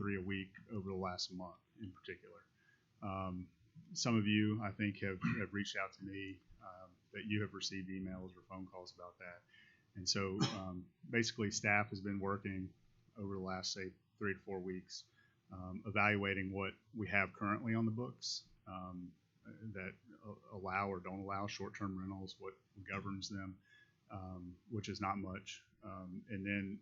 3 a week over the last month in particular. Some of you, I think, have reached out to me that you have received emails or phone calls about that. And so basically staff has been working over the last, say, 3 to 4 weeks, evaluating what we have currently on the books that allow or don't allow short-term rentals, what governs them, which is not much. And then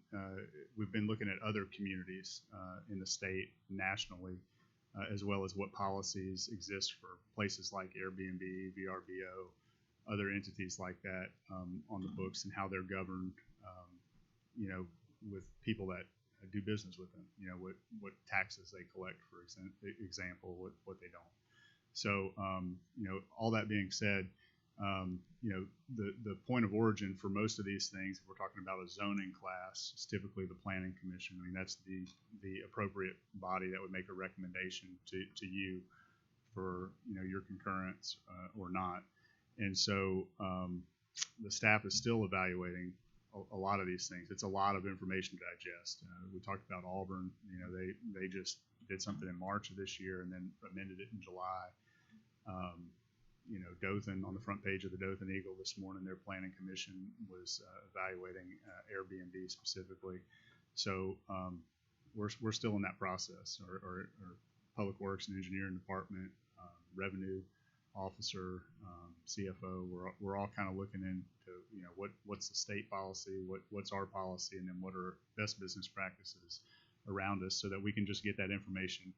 we've been looking at other communities in the state nationally, as well as what policies exist for places like Airbnb, VRBO, other entities like that on the books, and how they're governed, with people that do business with them, what taxes they collect, for example, what they don't. So, all that being said, the point of origin for most of these things, if we're talking about a zoning class, is typically the Planning Commission. I mean, that's the appropriate body that would make a recommendation to you for, your concurrence or not. And so the staff is still evaluating a lot of these things. It's a lot of information to digest. We talked about Auburn. They just did something in March of this year and then amended it in July. Dothan, on the front page of the Dothan Eagle this morning, their planning commission was evaluating Airbnb specifically. So we're still in that process. Our Public Works and Engineering Department, Revenue Officer, CFO, we're all kind of looking into what's the state policy, what's our policy, and then what are best business practices around us, so that we can just get that information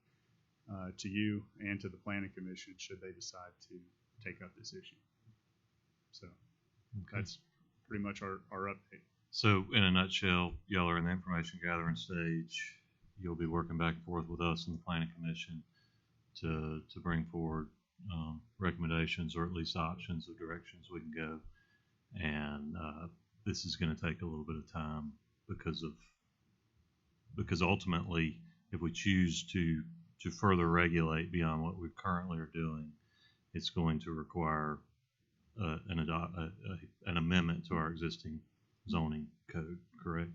to you and to the Planning Commission should they decide to take up this issue. So that's pretty much our update. So in a nutshell, y'all are in the information gathering stage. You'll be working back and forth with us and the Planning Commission to bring forward recommendations, or at least options of directions we can go. And this is going to take a little bit of time because ultimately, if we choose to further regulate beyond what we currently are doing, it's going to require an amendment to our existing zoning code. Correct.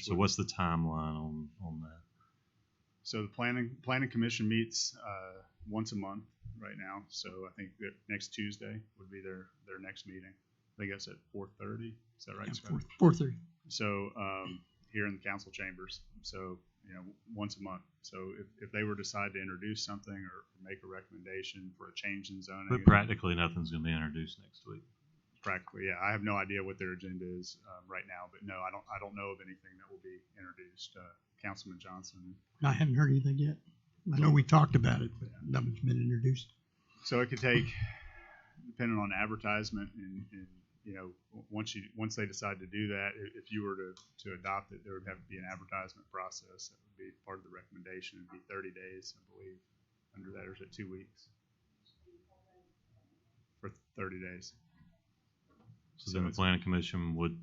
So what's the timeline on that? So the planning commission meets once a month right now. So I think that next Tuesday would be their next meeting. I think that's at 4:30. Is that right? Yeah, 4:30. So here in the council chambers. So once a month. So if they were to decide to introduce something or make a recommendation for a change in zoning, but practically nothing's going to be introduced next week. Practically, yeah. I have no idea what their agenda is right now, but no, I don't know of anything that will be introduced. Councilman Johnson. I haven't heard anything yet. I know we talked about it, but nothing's been introduced. So it could take, depending on advertisement, and once they decide to do that, if you were to adopt it, there would have to be an advertisement process that would be part of the recommendation. It'd be 30 days, I believe. Under that, or is it 2 weeks? For 30 days. So then the Planning Commission would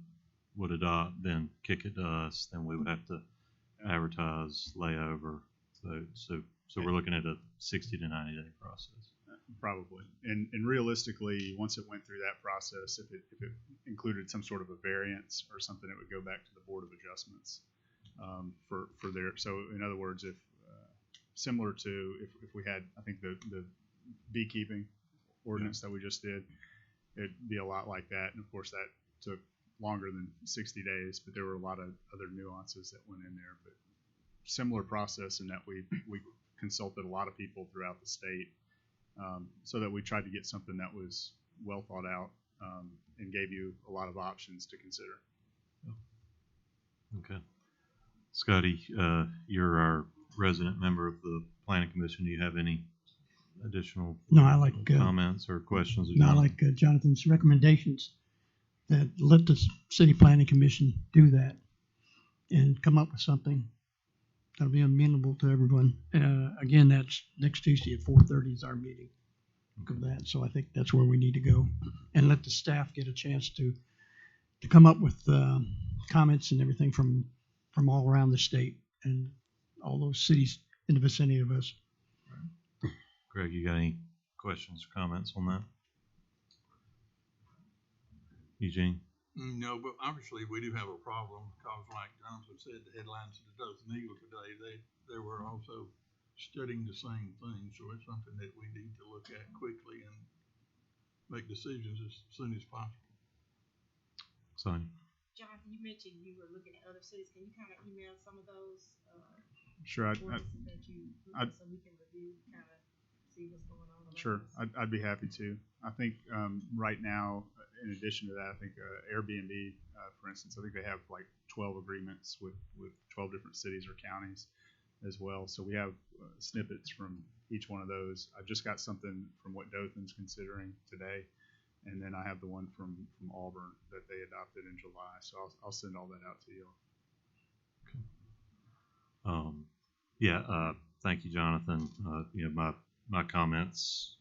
adopt, then kick it to us, then we would have to advertise, lay over. So we're looking at a 60 to 90 day process. Probably. And realistically, once it went through that process, if it included some sort of a variance or something, it would go back to the Board of Adjustments for their. So in other words, if similar to if we had, I think the beekeeping ordinance that we just did, it'd be a lot like that. And of course, that took longer than 60 days, but there were a lot of other nuances that went in there. But similar process in that we consulted a lot of people throughout the state, so that we tried to get something that was well thought out and gave you a lot of options to consider. Okay. Scotty, you're our resident member of the Planning Commission. Do you have any additional comments or questions? I like Jonathan's recommendations that let the City Planning Commission do that and come up with something that'll be amenable to everyone. Again, that's next Tuesday at 4:30 is our meeting of that. So I think that's where we need to go, and let the staff get a chance to come up with comments and everything from all around the state and all those cities in the vicinity of us. Greg, you got any questions or comments on that? Eugene? No, but obviously we do have a problem because like Jonathan said, the headlines of the Dothan Eagle today, they were also studying the same thing. So it's something that we need to look at quickly and make decisions as soon as possible. Sonia? Jonathan, you mentioned you were looking at other cities. Can you kind of email some of those Sure. ordinances that you looked at so we can review, kind of see what's going on? around Sure, us? I'd be happy to. I think right now, in addition to that, I think Airbnb, for instance, I think they have like 12 agreements with 12 different cities or counties as well. So we have snippets from each one of those. I've just got something from what Dothan's considering today, and then I have the one from Auburn that they adopted in July. So I'll send all that out to you. Thank you, Jonathan. My comments,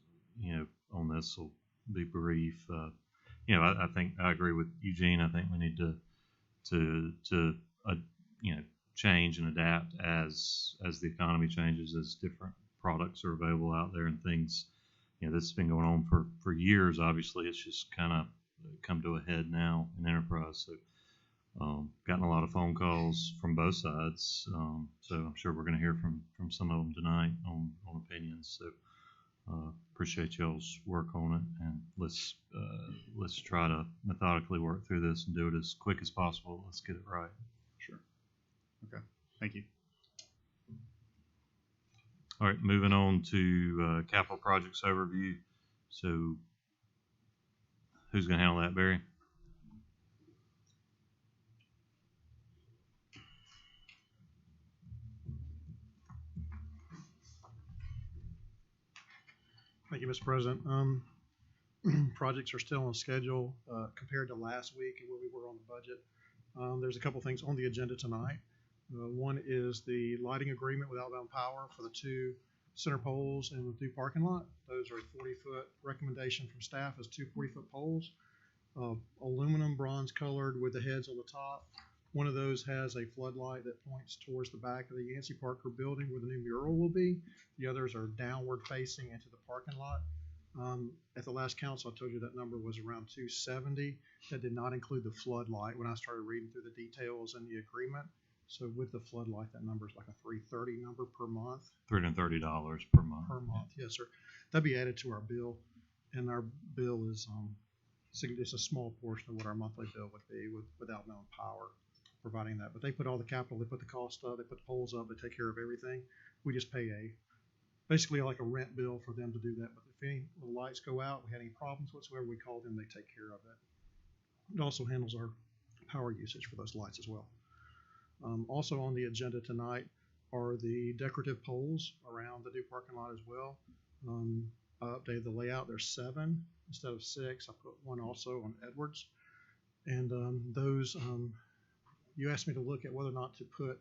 on this will be brief. I think I agree with Eugene. I think we need to change and adapt as the economy changes, as different products are available out there and things. This has been going on for years. Obviously, it's just kind of come to a head now in enterprise. So, gotten a lot of phone calls from both sides. So I'm sure we're going to hear from some of them tonight on opinions. So appreciate y'all's work on it, and let's try to methodically work through this and do it as quick as possible. Let's get it right. Sure. Okay. Thank you. All right, moving on to capital projects overview. So who's going to handle that, Barry? Thank you, Mr. President. Projects are still on schedule compared to last week and where we were on the budget. There's a couple things on the agenda tonight. One is the lighting agreement with Outbound Power for the 2 center poles in the new parking lot. Those are a 40-foot recommendation from staff as 2 40-foot poles. Aluminum bronze colored with the heads on the top. One of those has a floodlight that points towards the back of the Yancey Parker building where the new mural will be. The others are downward facing into the parking lot. At the last council, I told you that number was around 270. That did not include the floodlight when I started reading through the details in the agreement. So with the floodlight, that number is like a $330 number per month. $330 per month. Per month, yes, sir. That'd be added to our bill, and our bill is it's a small portion of what our monthly bill would be with Outbound Power providing that. But they put all the capital, they put the cost up, they put the poles up, they take care of everything. We just pay basically like a rent bill for them to do that. But if any of the lights go out, we had any problems whatsoever, we call them, they take care of it. It also handles our power usage for those lights as well. Also on the agenda tonight are the decorative poles around the new parking lot as well. I updated the layout. There's 7 instead of 6. I put one also on Edwards. And those, you asked me to look at whether or not to put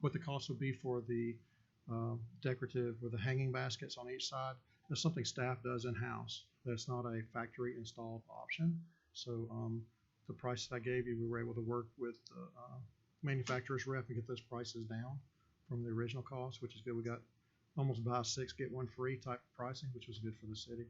what the cost would be for the decorative with the hanging baskets on each side. That's something staff does in-house. That's not a factory installed option. So the price that I gave you, we were able to work with the manufacturer's rep and get those prices down from the original cost, which is good. We got almost buy 6 get 1 free type of pricing, which was good for the city.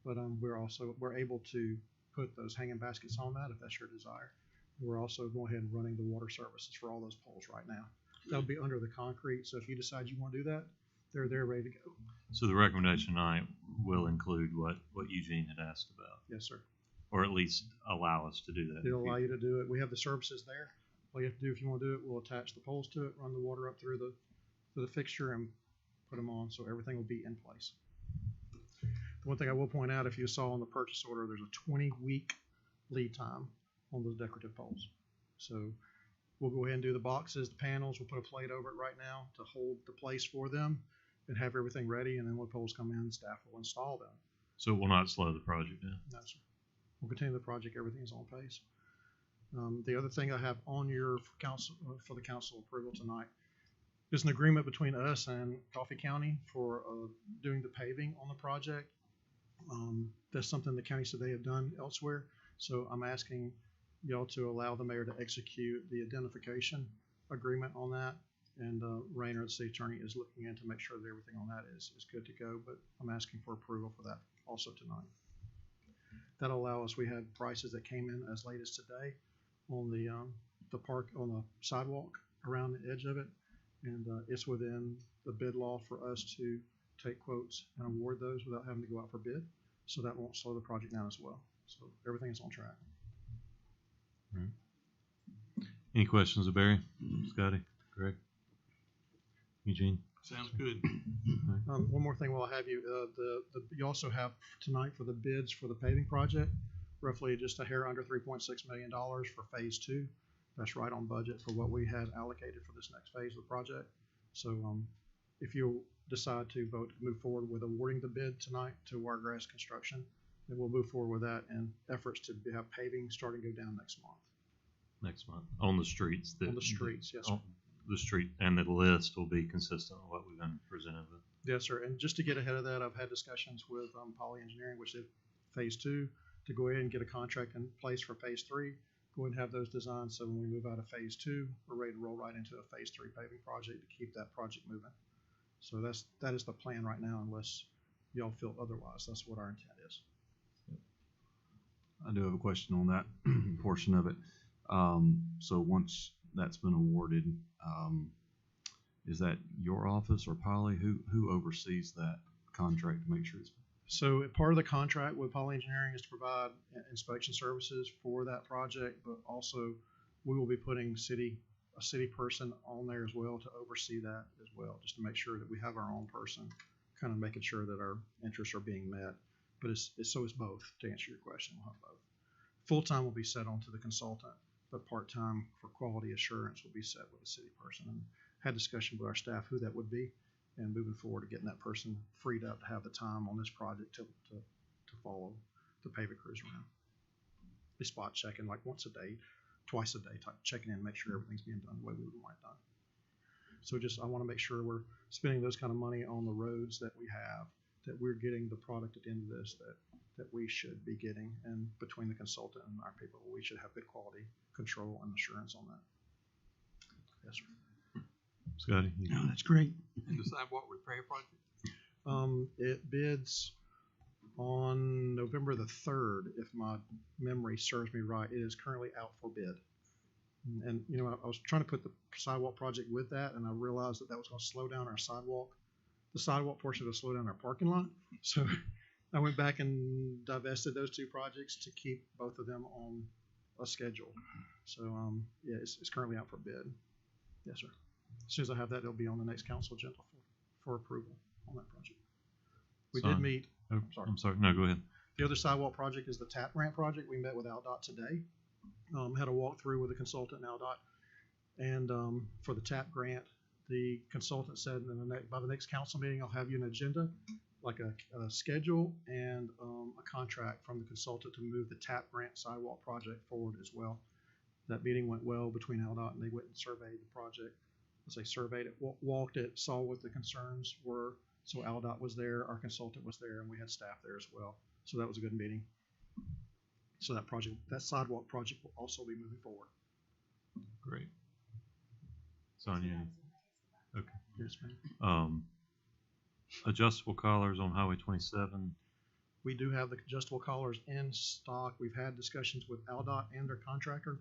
But we're able to put those hanging baskets on that if that's your desire. We're also going ahead and running the water services for all those poles right now. That'll be under the concrete. So if you decide you want to do that, they're ready to go. So the recommendation tonight will include what Eugene had asked about, Yes, sir. or at least allow us to do that. It'll allow you to do it. We have the services there. All you have to do if you want to do it, we'll attach the poles to it, run the water up through the fixture, and put them on, so everything will be in place. The one thing I will point out, if you saw on the purchase order, there's a 20-week lead time on those decorative poles. So we'll go ahead and do the boxes, the panels. We'll put a plate over it right now to hold the place for them and have everything ready. And then when poles come in, staff will install them. So it will not slow the project down. No, sir. We'll continue the project. Everything is on pace. The other thing I have on your for the council approval tonight is an agreement between us and Coffee County for doing the paving on the project. That's something the county said they have done elsewhere. So I'm asking y'all to allow the mayor to execute the identification agreement on that. And Rayner, the city attorney, is looking in to make sure that everything on that is good to go. But I'm asking for approval for that also tonight. That'll allow us, we had prices that came in as late as today. on the park, on the sidewalk around the edge of it. And, it's within the bid law for us to take quotes and award those without having to go out for bid. So that won't slow the project down as well. So everything is on track. Any questions of Barry, Scotty, Greg, Eugene? Sounds good. One more thing while I have you, you also have tonight for the bids for the paving project, roughly just a hair under $3.6 million for phase 2. That's right on budget for what we had allocated for this next phase of the project. So, if you decide to vote to move forward with awarding the bid tonight to Wiregrass Construction, then we'll move forward with that and efforts to have paving starting to go down next month. Next month, on the streets. On the streets, yes, sir. on The street, and the list will be consistent with what we've been presented with. Yes, sir. And just to get ahead of that, I've had discussions with Poly Engineering, which is phase 2, to go ahead and get a contract in place for phase 3. Go ahead and have those designs so when we move out of phase 2, we're ready to roll right into a phase 3 paving project to keep that project moving. So that is the plan right now, unless y'all feel otherwise. That's what our intent is. I do have a question on that portion of it. So once that's been awarded, is that your office or Poly? Who oversees that contract to make sure it's? So part of the contract with Poly Engineering is to provide inspection services for that project, but also we will be putting a city person on there as well to oversee that as well, just to make sure that we have our own person, kind of making sure that our interests are being met. But it's both, to answer your question. We'll have both. Full-time will be set onto the consultant, but part-time for quality assurance will be set with a city person. And had discussion with our staff who that would be, and moving forward to getting that person freed up to have the time on this project to follow the paving crews around. Be spot checking like once a day, twice a day, type checking in, make sure everything's being done the way we would want it done. So I want to make sure we're spending those kind of money on the roads that we have, that we're getting the product at the end of this that we should be getting, and between the consultant and our people, we should have good quality control and assurance on that. Yes, sir. Scotty? No, that's great. And the sidewalk repair project? It bids on November the 3rd, if my memory serves me right. It is currently out for bid. And I was trying to put the sidewalk project with that, and I realized that was going to slow down our sidewalk. The sidewalk portion will slow down our parking lot. So I went back and divested those two projects to keep both of them on a schedule. So, yeah, it's currently out for bid. Yes, sir. As soon as I have that, it'll be on the next council agenda for approval on that project. We did meet. Oh, Sorry. I'm sorry. No, go ahead. The other sidewalk project is the TAP grant project. We met with Aldot today. Had a walkthrough with the consultant in Aldot. And for the TAP grant, the consultant said by the next council meeting, I'll have you an agenda, like a schedule and a contract from the consultant to move the TAP grant sidewalk project forward as well. That meeting went well between Aldot, and they went and surveyed the project. As they surveyed it, walked it, saw what the concerns were. So Aldot was there, our consultant was there, and we had staff there as well. So that was a good meeting. So that sidewalk project will also be moving forward. Great. Sonia? Okay. Yes, ma'am. Adjustable collars on Highway 27. We do have the adjustable collars in stock. We've had discussions with Aldot and their contractor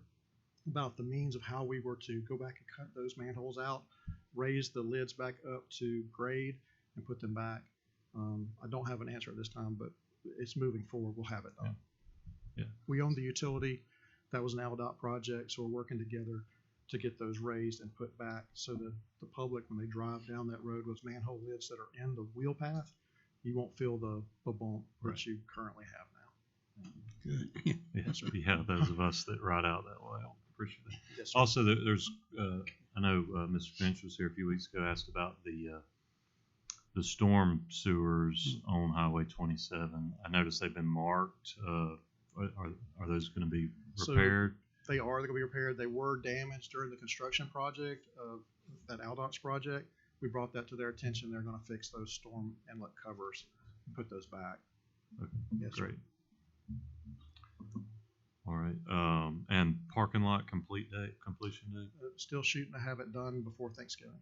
about the means of how we were to go back and cut those manholes out, raise the lids back up to grade, and put them back. I don't have an answer at this time, but it's moving forward. We'll have it done. Yeah. We own the utility. That was an Aldot project, so we're working together to get those raised and put back so that the public, when they drive down that road, those manhole lids that are in the wheel path, you won't feel the bump that you currently have now. Good. Yeah, those of us that ride out that way. I appreciate it. Yes, sir. Also, there's, I know Mr. Finch was here a few weeks ago, asked about the storm sewers on Highway 27. I noticed they've been marked. Are those going to be repaired? They're going to be repaired. They were damaged during the construction project of that Aldot's project. We brought that to their attention. They're going to fix those storm inlet covers and put those back. Okay, Yes, sir. great. All right. And parking lot completion date? Still shooting to have it done before Thanksgiving.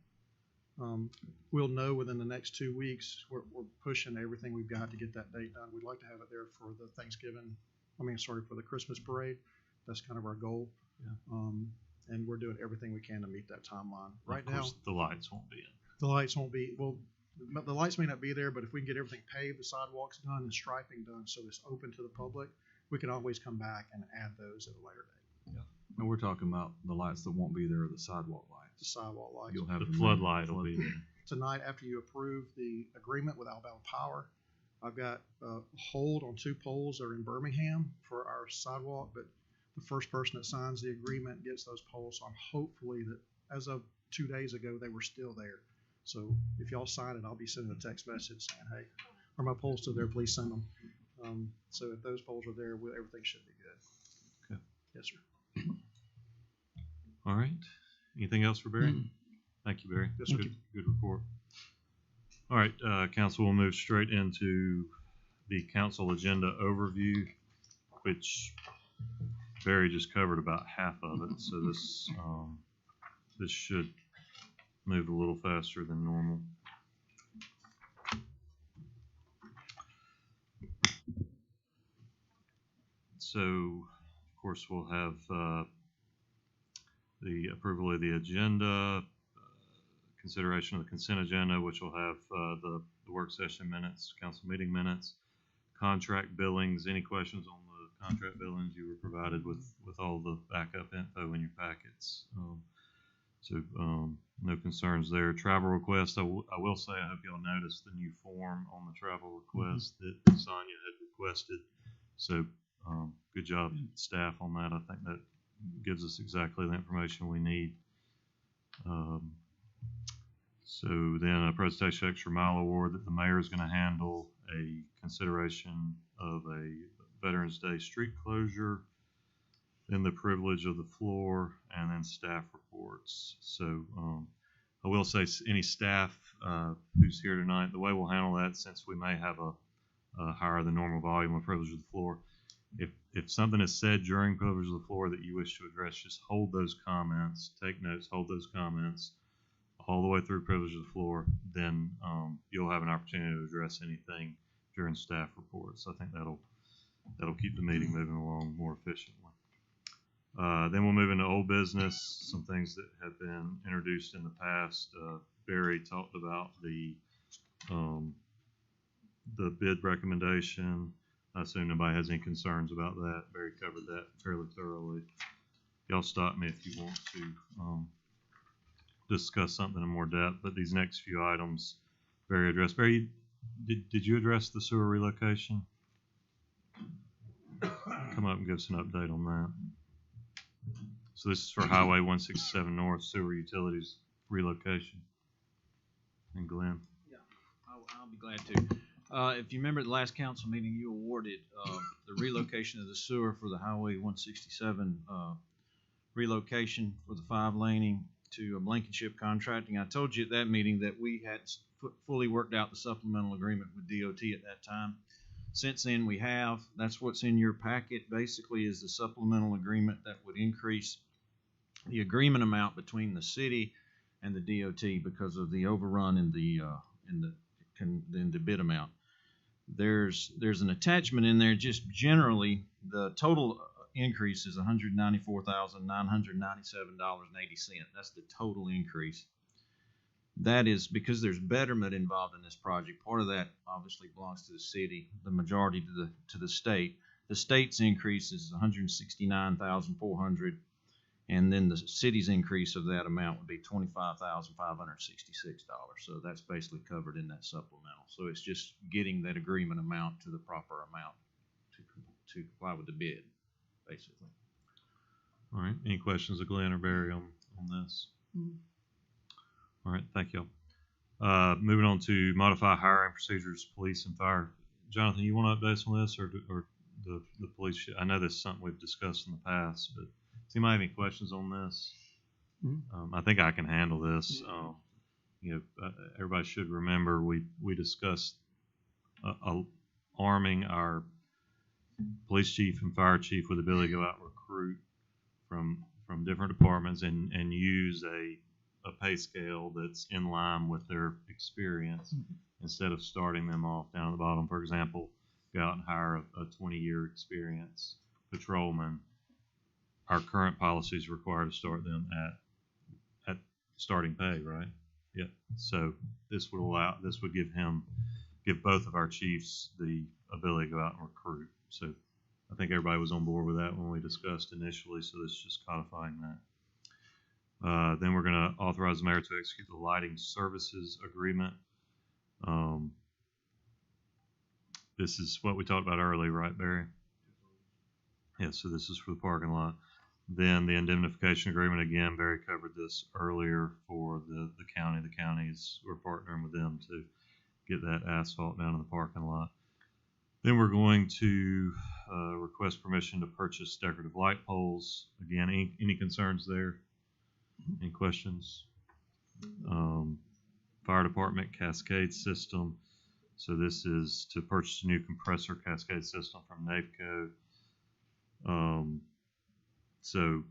We'll know within the next 2 weeks. We're pushing everything we've got to get that date done. We'd like to have it there for the for the Christmas parade. That's kind of our goal. And we're doing everything we can to meet that timeline. Right Of now, course, the lights won't be in. the lights won't be, well, the lights may not be there, but if we can get everything paved, the sidewalks done and striping done so it's open to the public, we can always come back and add those at a later date. And we're talking about the lights that won't be there, are the sidewalk The lights. sidewalk lights. You'll have The them floodlight will be flood- there. Tonight, after you approve the agreement with Alabama Power, I've got a hold on 2 poles that are in Birmingham for our sidewalk, but the first person that signs the agreement gets those poles. So I'm hopefully that, as of 2 days ago, they were still there. So if y'all sign it, I'll be sending a text message saying, hey, are my poles still there? Please send them. So if those poles are there, everything should be good. Okay. Yes, sir. All right. Anything else for Barry? Thank you, Barry. Yes, sir. Good report. All right, council will move straight into the council agenda overview, which Barry just covered about half of it. So this should move a little faster than normal. So, of course, we'll have the approval of the agenda, consideration of the consent agenda, which will have the work session minutes, council meeting minutes, contract billings. Any questions on the contract billings? You were provided with all the backup info in your packets. No concerns there. Travel request, I will say, I hope y'all noticed the new form on the travel request that Sonia had requested. So good job, staff, on that. I think that gives us exactly the information we need. So then a presentation extra mile award that the mayor is going to handle, a consideration of a Veterans Day street closure, then the privilege of the floor, and then staff reports. So I will say, any staff who's here tonight, the way we'll handle that, since we may have a higher than normal volume of privilege of the floor, if something is said during privilege of the floor that you wish to address, just hold those comments, take notes, hold those comments all the way through privilege of the floor. Then you'll have an opportunity to address anything during staff reports. I think that'll keep the meeting moving along more efficiently. Then we'll move into old business, some things that have been introduced in the past. Barry talked about the bid recommendation. I assume nobody has any concerns about that. Barry covered that fairly thoroughly. Y'all stop me if you want to discuss something in more depth, but these next few items Barry addressed. Barry, did you address the sewer relocation? Come up and give us an update on that. So this is for Highway 167 North sewer utilities relocation. And Glenn? Yeah, I'll be glad to. If you remember at the last council meeting, you awarded the relocation of the sewer for the Highway 167 relocation for the 5-laning to Blankenship Contracting. I told you at that meeting that we had fully worked out the supplemental agreement with DOT at that time. Since then, we have. That's what's in your packet, basically, is the supplemental agreement that would increase the agreement amount between the city and the DOT because of the overrun in the bid amount. There's an attachment in there. Just generally, the total increase is $194,997.80. That's the total increase. That is because there's betterment involved in this project. Part of that obviously belongs to the city, the majority to the state. The state's increase is $169,400, and then the city's increase of that amount would be $25,566. So that's basically covered in that supplemental. So it's just getting that agreement amount to the proper amount to comply with the bid, basically. All right. Any questions of Glenn or Barry on this? All right. Thank you. Moving on to modify hiring procedures, police and fire. Jonathan, you want to update us on this, or the police? I know this is something we've discussed in the past, but does anybody have any questions on this? I think I can handle this. Everybody should remember we discussed arming our police chief and fire chief with the ability to go out and recruit from different departments and use a pay scale that's in line with their experience instead of starting them off down at the bottom. For example, go out and hire a 20-year experience patrolman. our current policies require to start them at starting pay, right? Yeah. So this would give both of our chiefs the ability to go out and recruit. So I think everybody was on board with that when we discussed initially. So this is just codifying that. Then we're going to authorize the mayor to execute the lighting services agreement. This is what we talked about earlier, right, Barry? Yeah, so this is for the parking lot. Then the indemnification agreement, again, Barry covered this earlier for the county. The counties, we're partnering with them to get that asphalt down in the parking lot. Then we're going to request permission to purchase decorative light poles. Again, any concerns there? Any questions? Fire department cascade system. So this is to purchase a new compressor cascade system from NAFCO. So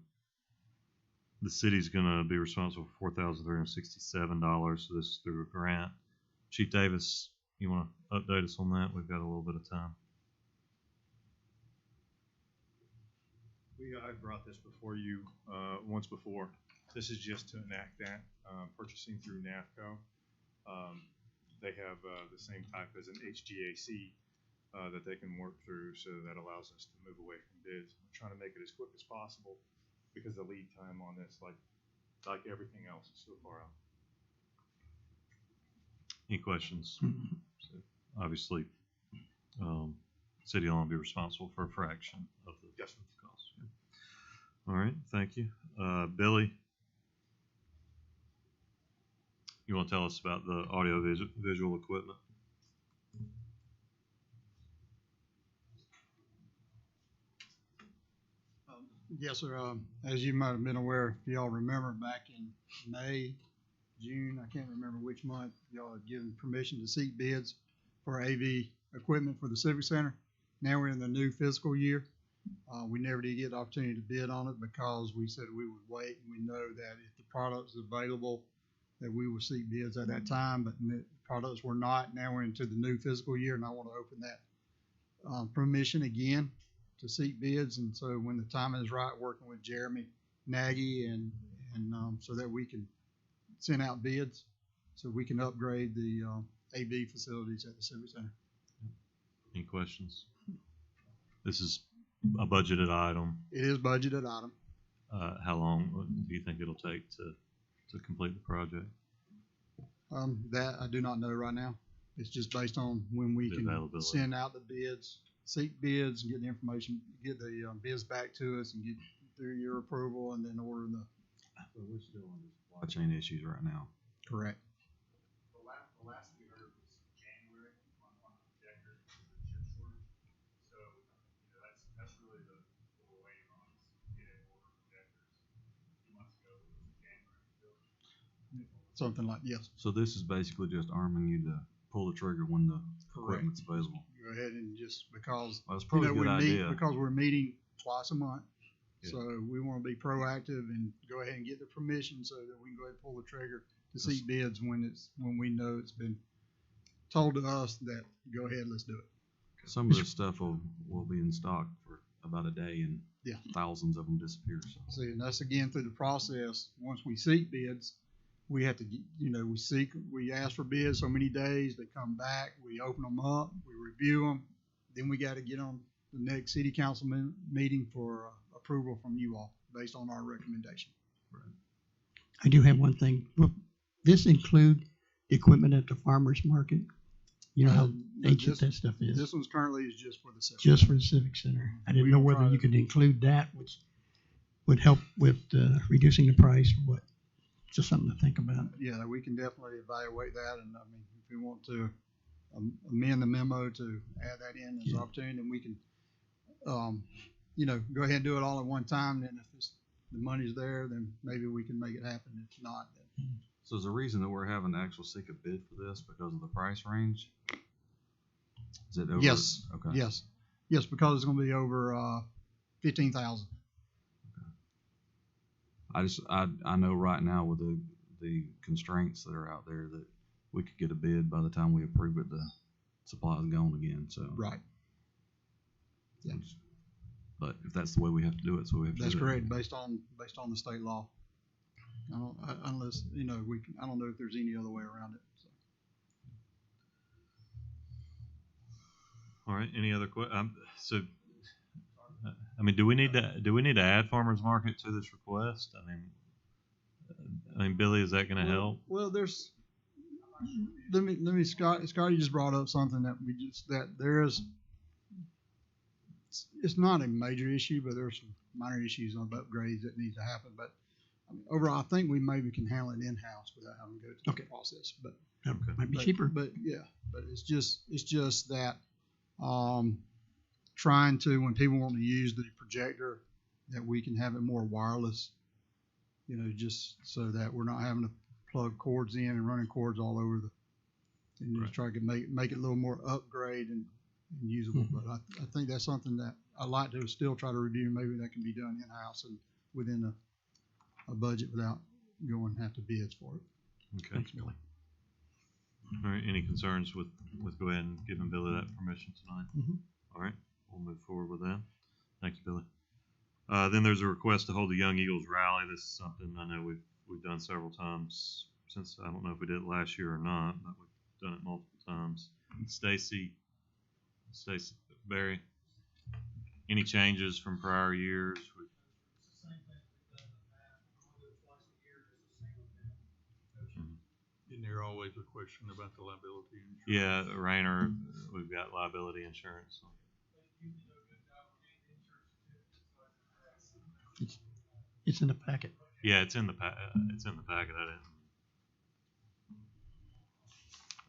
the city's going to be responsible for $4,367. So this is through a grant. Chief Davis, you want to update us on that? We've got a little bit of time. I brought this before you once before. This is just to enact that, purchasing through NAFCO. They have the same type as an HGAC that they can work through, so that allows us to move away from bids. We're trying to make it as quick as possible because the lead time on this, like everything else, is so far out. Any questions? So obviously, city will be responsible for a fraction of the Yes, sir. cost. All right, thank you. Billy, you want to tell us about the audio visual equipment? Yes, sir. As you might have been aware, if y'all remember back in May, June, I can't remember which month, y'all had given permission to seek bids for AV equipment for the Civic Center. Now we're in the new fiscal year. We never did get the opportunity to bid on it because we said we would wait. And we know that if the product's available, that we will seek bids at that time, but the products were not. Now we're into the new fiscal year, and I want to open that permission again to seek bids. And so when the time is right, working with Jeremy Nagy and so that we can send out bids so we can upgrade the AV facilities at the Civic Center. Any questions? This is a budgeted item. It is budgeted item. How long do you think it'll take to complete the project? That I do not know right now. It's just based on when we The can availability. send out the bids, seek bids, and get the information, get the bids back to us, and get through your approval, and then order the. So we're still in supply chain issues right now. Correct. The last we heard was January on the projector because of the chip shortage. So, that's really what we're waiting on is getting order projectors. A few months ago, it was January. Something like, yes. So this is basically just arming you to pull the trigger when the Correct. equipment's available. Go ahead and just because Well, that's probably a good idea. because we're meeting twice a month. Yeah. So we want to be proactive and go ahead and get the permission so that we can go ahead and pull the trigger to seek bids when we know it's been told to us that go ahead, let's do it. Some of this stuff will be in stock for about a day and Yeah. thousands of them disappear. So. See, and that's again through the process. Once we seek bids, we have to, we ask for bids so many days, they come back, we open them up, we review them, then we got to get on the next city council meeting for approval from you all based on our recommendation. I do have one thing. Will this include the equipment at the farmer's market? You know how ancient that stuff is? This one's currently is just for the city. Just for the Civic Center. I didn't We know can whether try you to- could include that, which would help with reducing the price or what. Just something to think about. Yeah, we can definitely evaluate that, and I mean, if we want to amend the memo to add that in as an Yeah. opportunity, then we can, go ahead and do it all at one time, and if the money's there, then maybe we can make it happen. If not, then So is the reason that we're having to actually seek a bid for this because of the price range? Is it over? Yes. Okay. yes, because it's gonna be over 15,000. I know right now with the constraints that are out there that we could get a bid by the time we approve it, the supply is gone again. So Right. Yeah. But if that's the way we have to do it, so we have to That's do it. correct, based on the state law. Unless, I don't know if there's any other way around it, so. All right, any other I mean, do we need to add farmer's market to this request? I mean, Billy, is that gonna help? Well, let me, Scott, you just brought up something that there is, it's not a major issue, but there's some minor issues on upgrades that need to happen, but I mean, overall, I think we maybe can handle it in-house without having to go through the process, but. That might be cheaper. But yeah, but it's just that, trying to, when people want to use the projector, that we can have it more wireless, just so that we're not having to plug cords in and running cords all over and just try to make it a little more upgrade and usable. Mm-hmm. But I think that's something that I'd like to still try to review. Maybe that can be done in-house and within a budget without going and have to bids for it. Okay. Thanks, Billy. All right, any concerns with go ahead and giving Billy that permission tonight? Mhm. All right, we'll move forward with that. Thank you, Billy. Then there's a request to hold the Young Eagles Rally. This is something I know we've done several times since, I don't know if we did it last year or not, but we've done it multiple times. Stacy, Barry, any changes from prior years? Isn't there always a question about the liability insurance? Yeah, Rayner, we've got liability insurance. It's in the packet. Yeah, it's in the packet.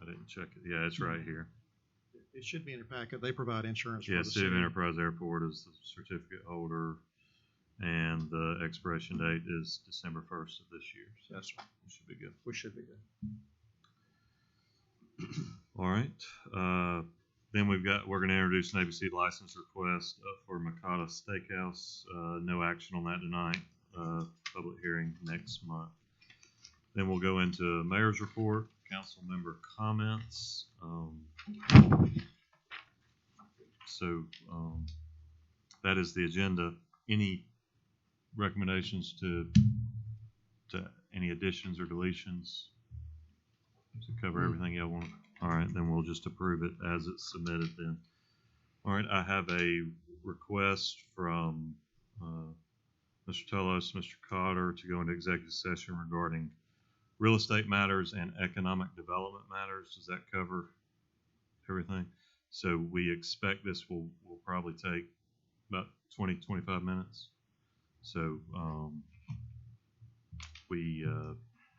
I didn't check it. Yeah, it's right here. It should be in your packet. They provide insurance for Yeah, the City of city. Enterprise Airport is the certificate holder, and the expiration date is December 1st of this year. So That's right. it should be good. We should be good. All right. Then we're going to introduce an ABC license request for Makata Steakhouse. No action on that tonight. Public hearing next month. Then we'll go into mayor's report, council member comments. That is the agenda. Any recommendations to any additions or deletions to cover everything y'all want? All right, then we'll just approve it as it's submitted then. All right, I have a request from Mr. Telos, Mr. Cotter to go into executive session regarding real estate matters and economic development matters. Does that cover everything? So we expect this will probably take about 20-25 minutes. So we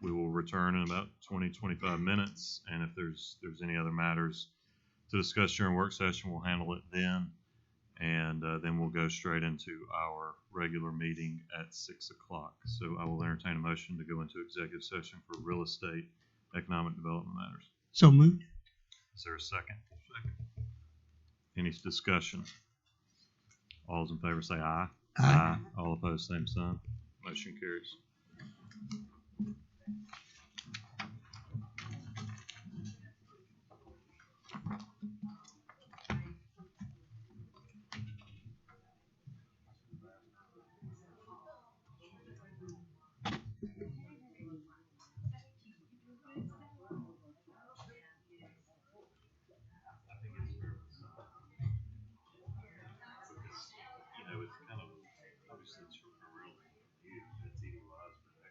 will return in about 20-25 minutes, and if there's any other matters to discuss during work session, we'll handle it then, and then we'll go straight into our regular meeting at 6 o'clock. So I will entertain a motion to go into executive session for real estate economic development matters. So moved. Is there a second? Second. Any discussion? All those in favor say aye. Aye. All opposed, same sign. Motion carries. It's kind of, obviously, it's a real view, it's eating lives, but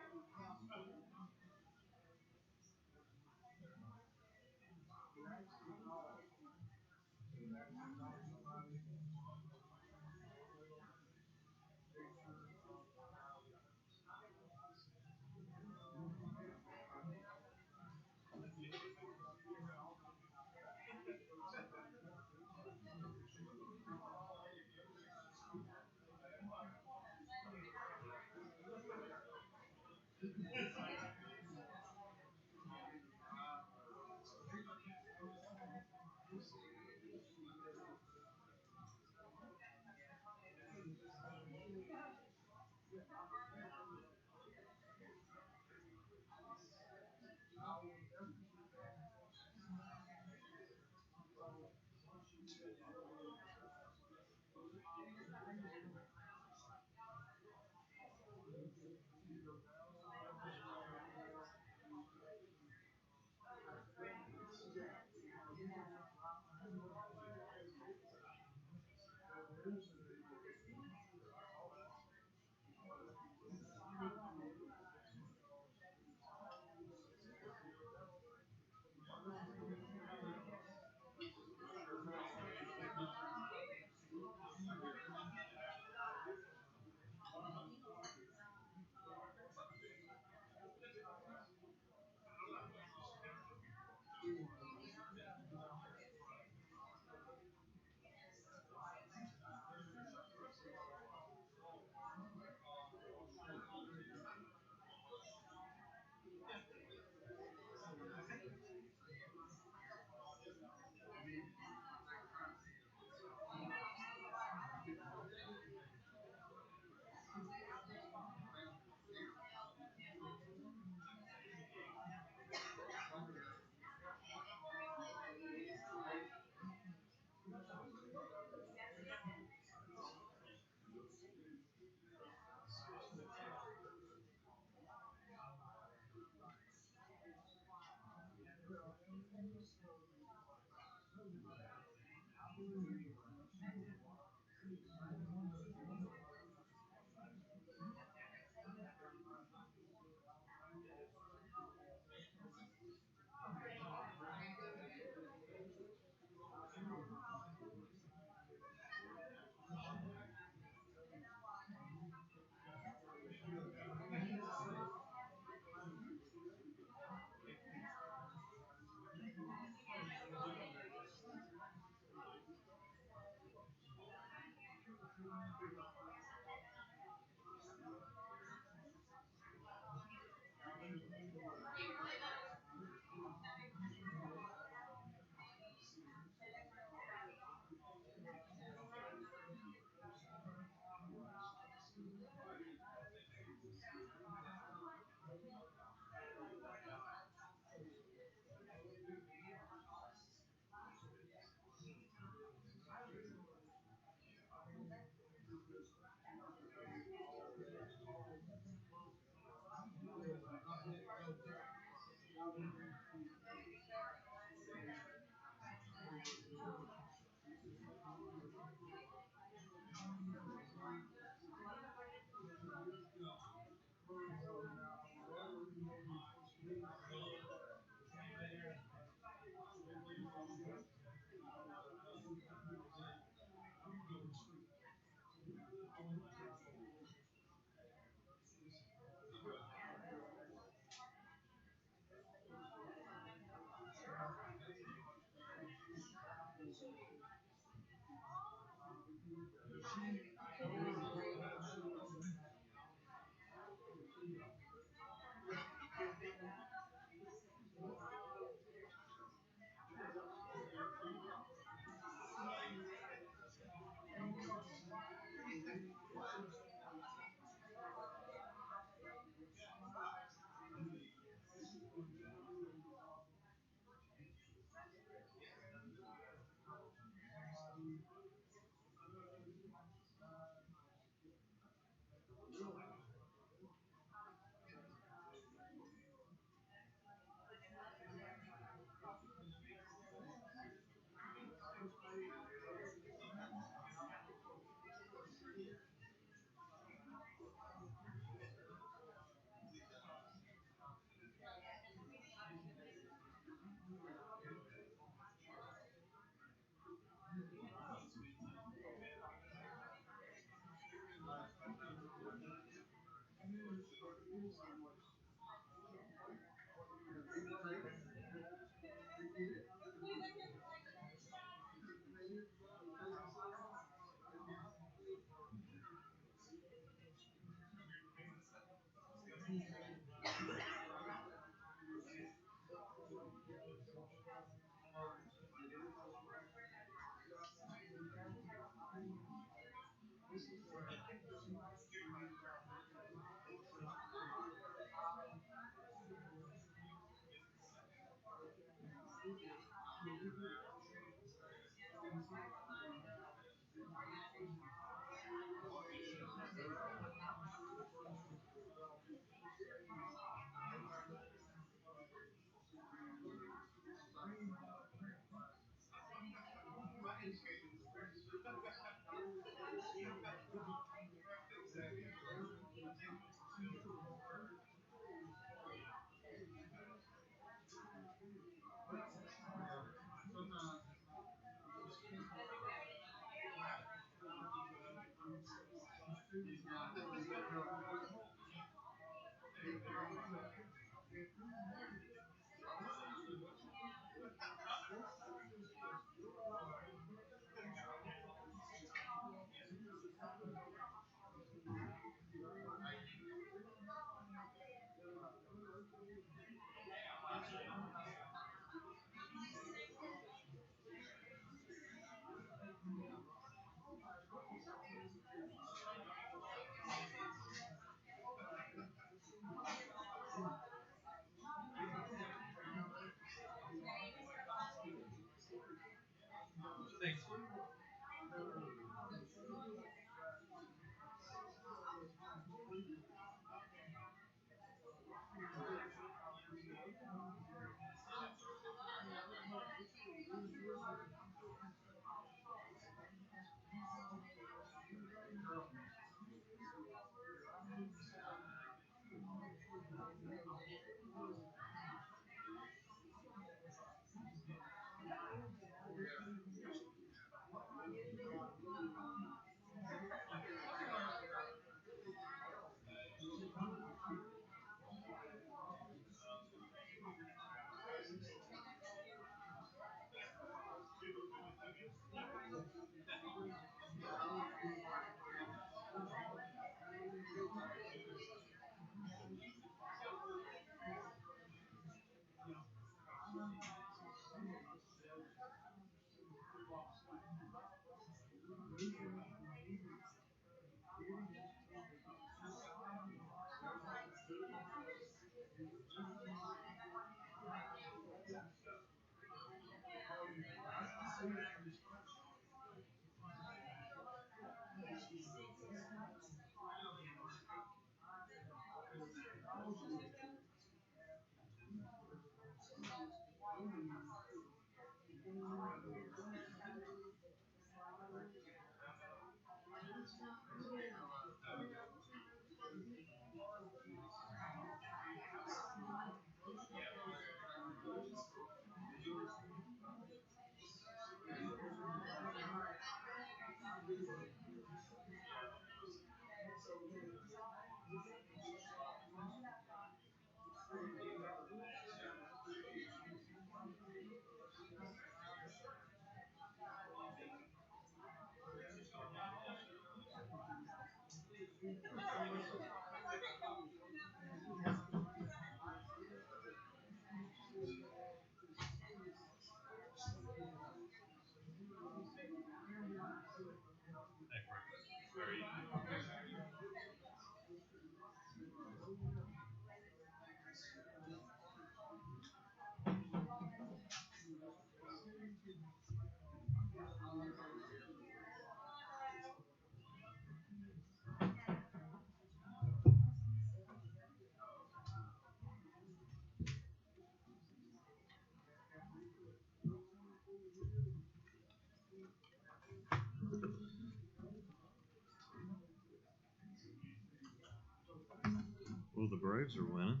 Well, the Braves are winning.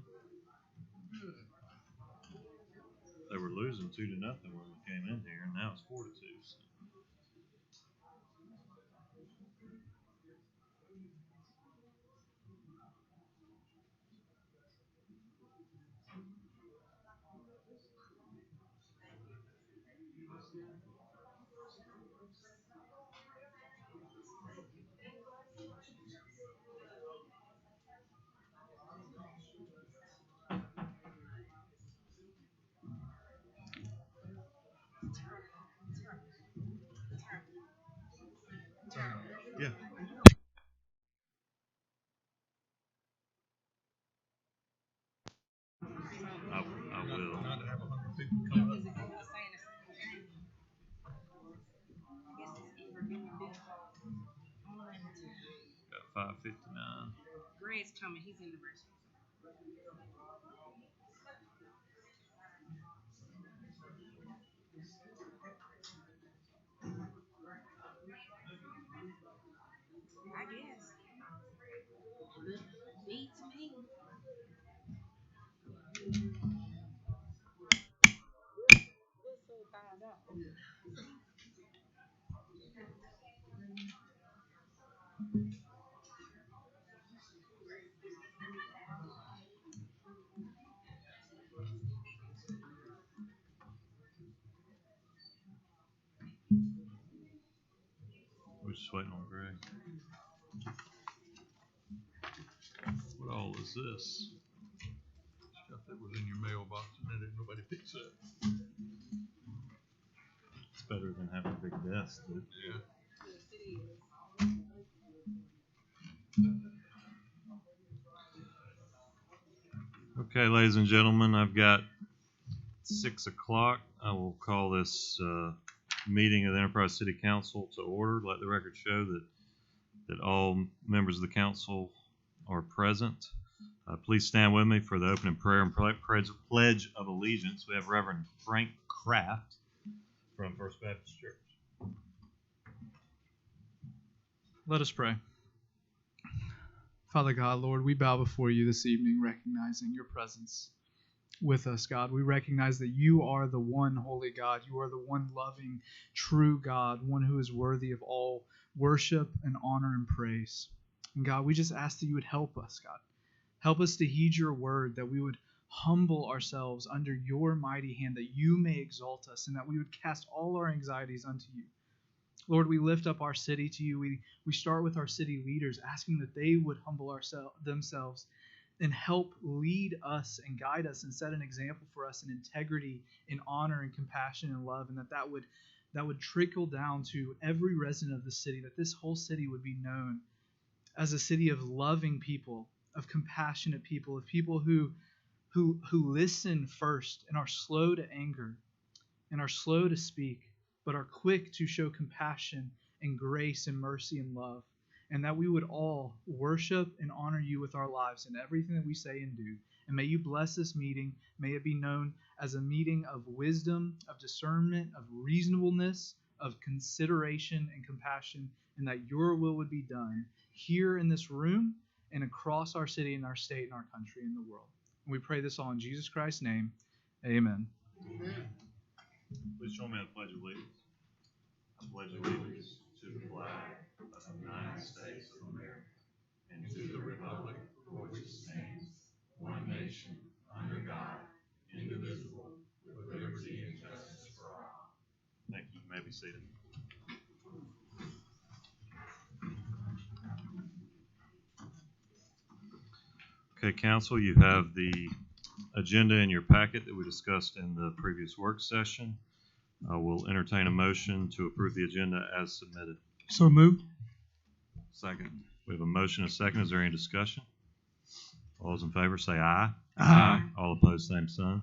They were losing 2-0 when we came in here, and now it's 4-2. So. Yeah. I will. Not to have 100 people come up. Got 5:59. Greg's coming, he's in the restroom. I guess. Beats me. What's so fired up? Just waiting on Greg. What all is this? Stuff that was in your mailbox and that nobody picks up. It's better than having a big desk, dude. Yeah. Okay, ladies and gentlemen, I've got 6 o'clock. I will call this meeting of the Enterprise City Council to order. Let the record show that all members of the council are present. Please stand with me for the opening prayer and pledge of allegiance. We have Reverend Frank Kraft from First Baptist Church. Let us pray. Father God, Lord, we bow before you this evening, recognizing your presence with us, God. We recognize that you are the one holy God. You are the one loving, true God, one who is worthy of all worship and honor and praise. And God, we just ask that you would help us, God. Help us to heed your word, that we would humble ourselves under your mighty hand, that you may exalt us, and that we would cast all our anxieties unto you. Lord, we lift up our city to you. We start with our city leaders, asking that they would humble themselves and help lead us and guide us and set an example for us in integrity, in honor, and compassion and love, and that would trickle down to every resident of the city, that this whole city would be known as a city of loving people, of compassionate people, of people who listen first and are slow to anger and are slow to speak, but are quick to show compassion and grace and mercy and love. And that we would all worship and honor you with our lives in everything that we say and do. And may you bless this meeting. May it be known as a meeting of wisdom, of discernment, of reasonableness, of consideration and compassion, and that your will would be done here in this room and across our city and our state and our country and the world. And we pray this all in Jesus Christ's name. Amen. Amen. Please join me in the Pledge of Allegiance. I pledge allegiance to the flag of the United States of America and to the republic for which it stands, one nation, under God, indivisible, with liberty and justice for all. Thank you. You may be seated. Okay, Council, you have the agenda in your packet that we discussed in the previous work session. I will entertain a motion to approve the agenda as submitted. So moved. Second. We have a motion and a second. Is there any discussion? All those in favor say aye. Aye. All opposed, same sign.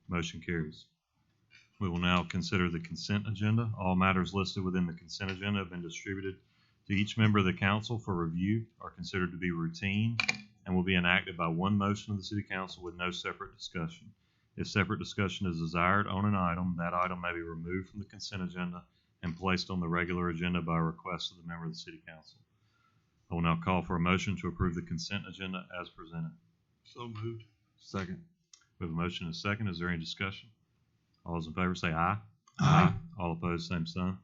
Motion carries. We will now consider the consent agenda. All matters listed within the consent agenda have been distributed to each member of the council for review, are considered to be routine, and will be enacted by one motion of the City Council with no separate discussion. If separate discussion is desired on an item, that item may be removed from the consent agenda and placed on the regular agenda by request of the member of the City Council. I will now call for a motion to approve the consent agenda as presented. So moved. Second. We have a motion and a second. Is there any discussion? All those in favor say aye. Aye. All opposed, same sign.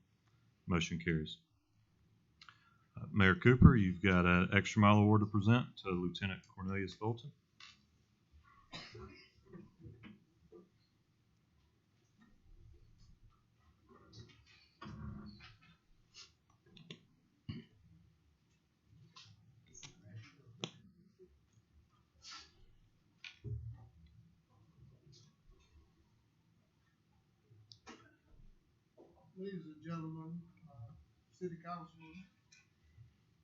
Motion carries. Mayor Cooper, you've got an extra mile award to present to Lieutenant Cornelius Bolton. Ladies and gentlemen, city councilman,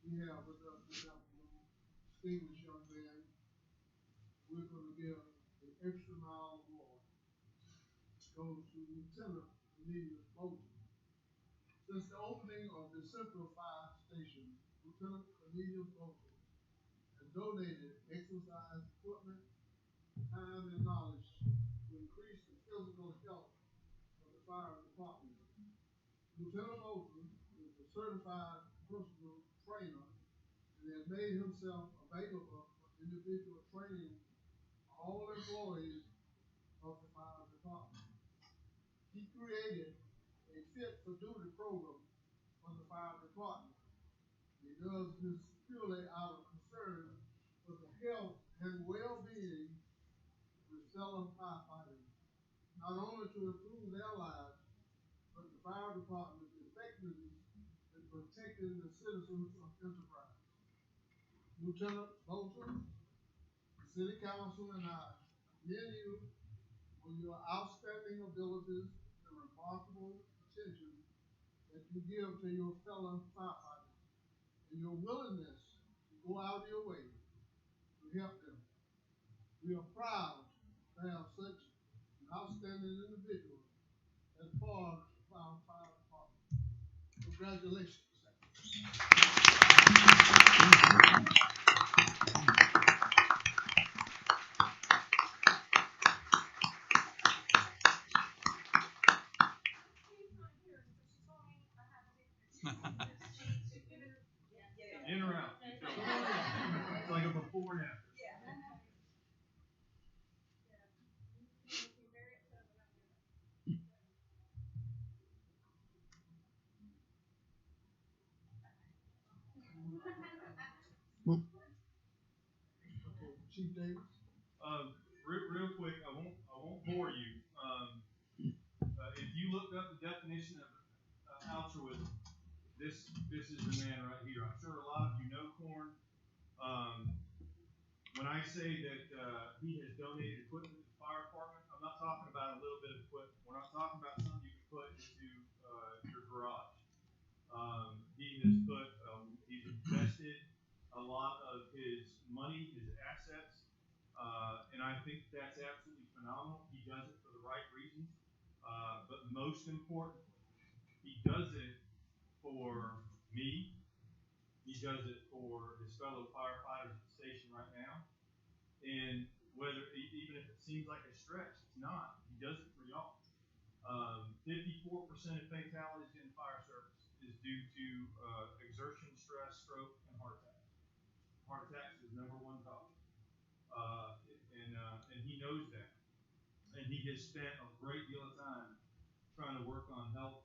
we have with us this afternoon, distinguished young man. We're going to give the extra mile award. Goes to Lieutenant Cornelius Bolton. Since the opening of the Central Fire Station, Lieutenant Cornelius Bolton has donated exercise equipment, time, and knowledge to increase the physical health of the fire department. Lieutenant Bolton is a certified personal trainer and has made himself available for individual training for all employees of the fire department. He created a Fit for Duty program for the fire department. He does this purely out of concern for the health and well-being of his fellow firefighters, not only to improve their lives, but the fire department's effectiveness in protecting the citizens of Enterprise. Lieutenant Bolton, the City Council, and I commend you for your outstanding abilities and remarkable attention that you give to your fellow firefighters and your willingness to go out of your way to help them. We are proud to have such an outstanding individual as part of our fire department. Congratulations. In or out? It's like a before and after. Okay, Chief Davis. Real quick, I won't bore you. If you looked up the definition of altruism, this is the man right here. I'm sure a lot of you know Corn. When I say that he has donated equipment to the fire department, I'm not talking about a little bit of equipment. We're not talking about something you can put into your garage. He has he's invested a lot of his money, his assets, and I think that's absolutely phenomenal. He does it for the right reasons, but most importantly, he does it for me. He does it for his fellow firefighters at the station right now. And even if it seems like a stretch, it's not. He does it for y'all. 54% of fatalities in fire service is due to exertion, stress, stroke, and heart attacks. Heart attacks is number one cause. And he knows that. And he has spent a great deal of time trying to work on health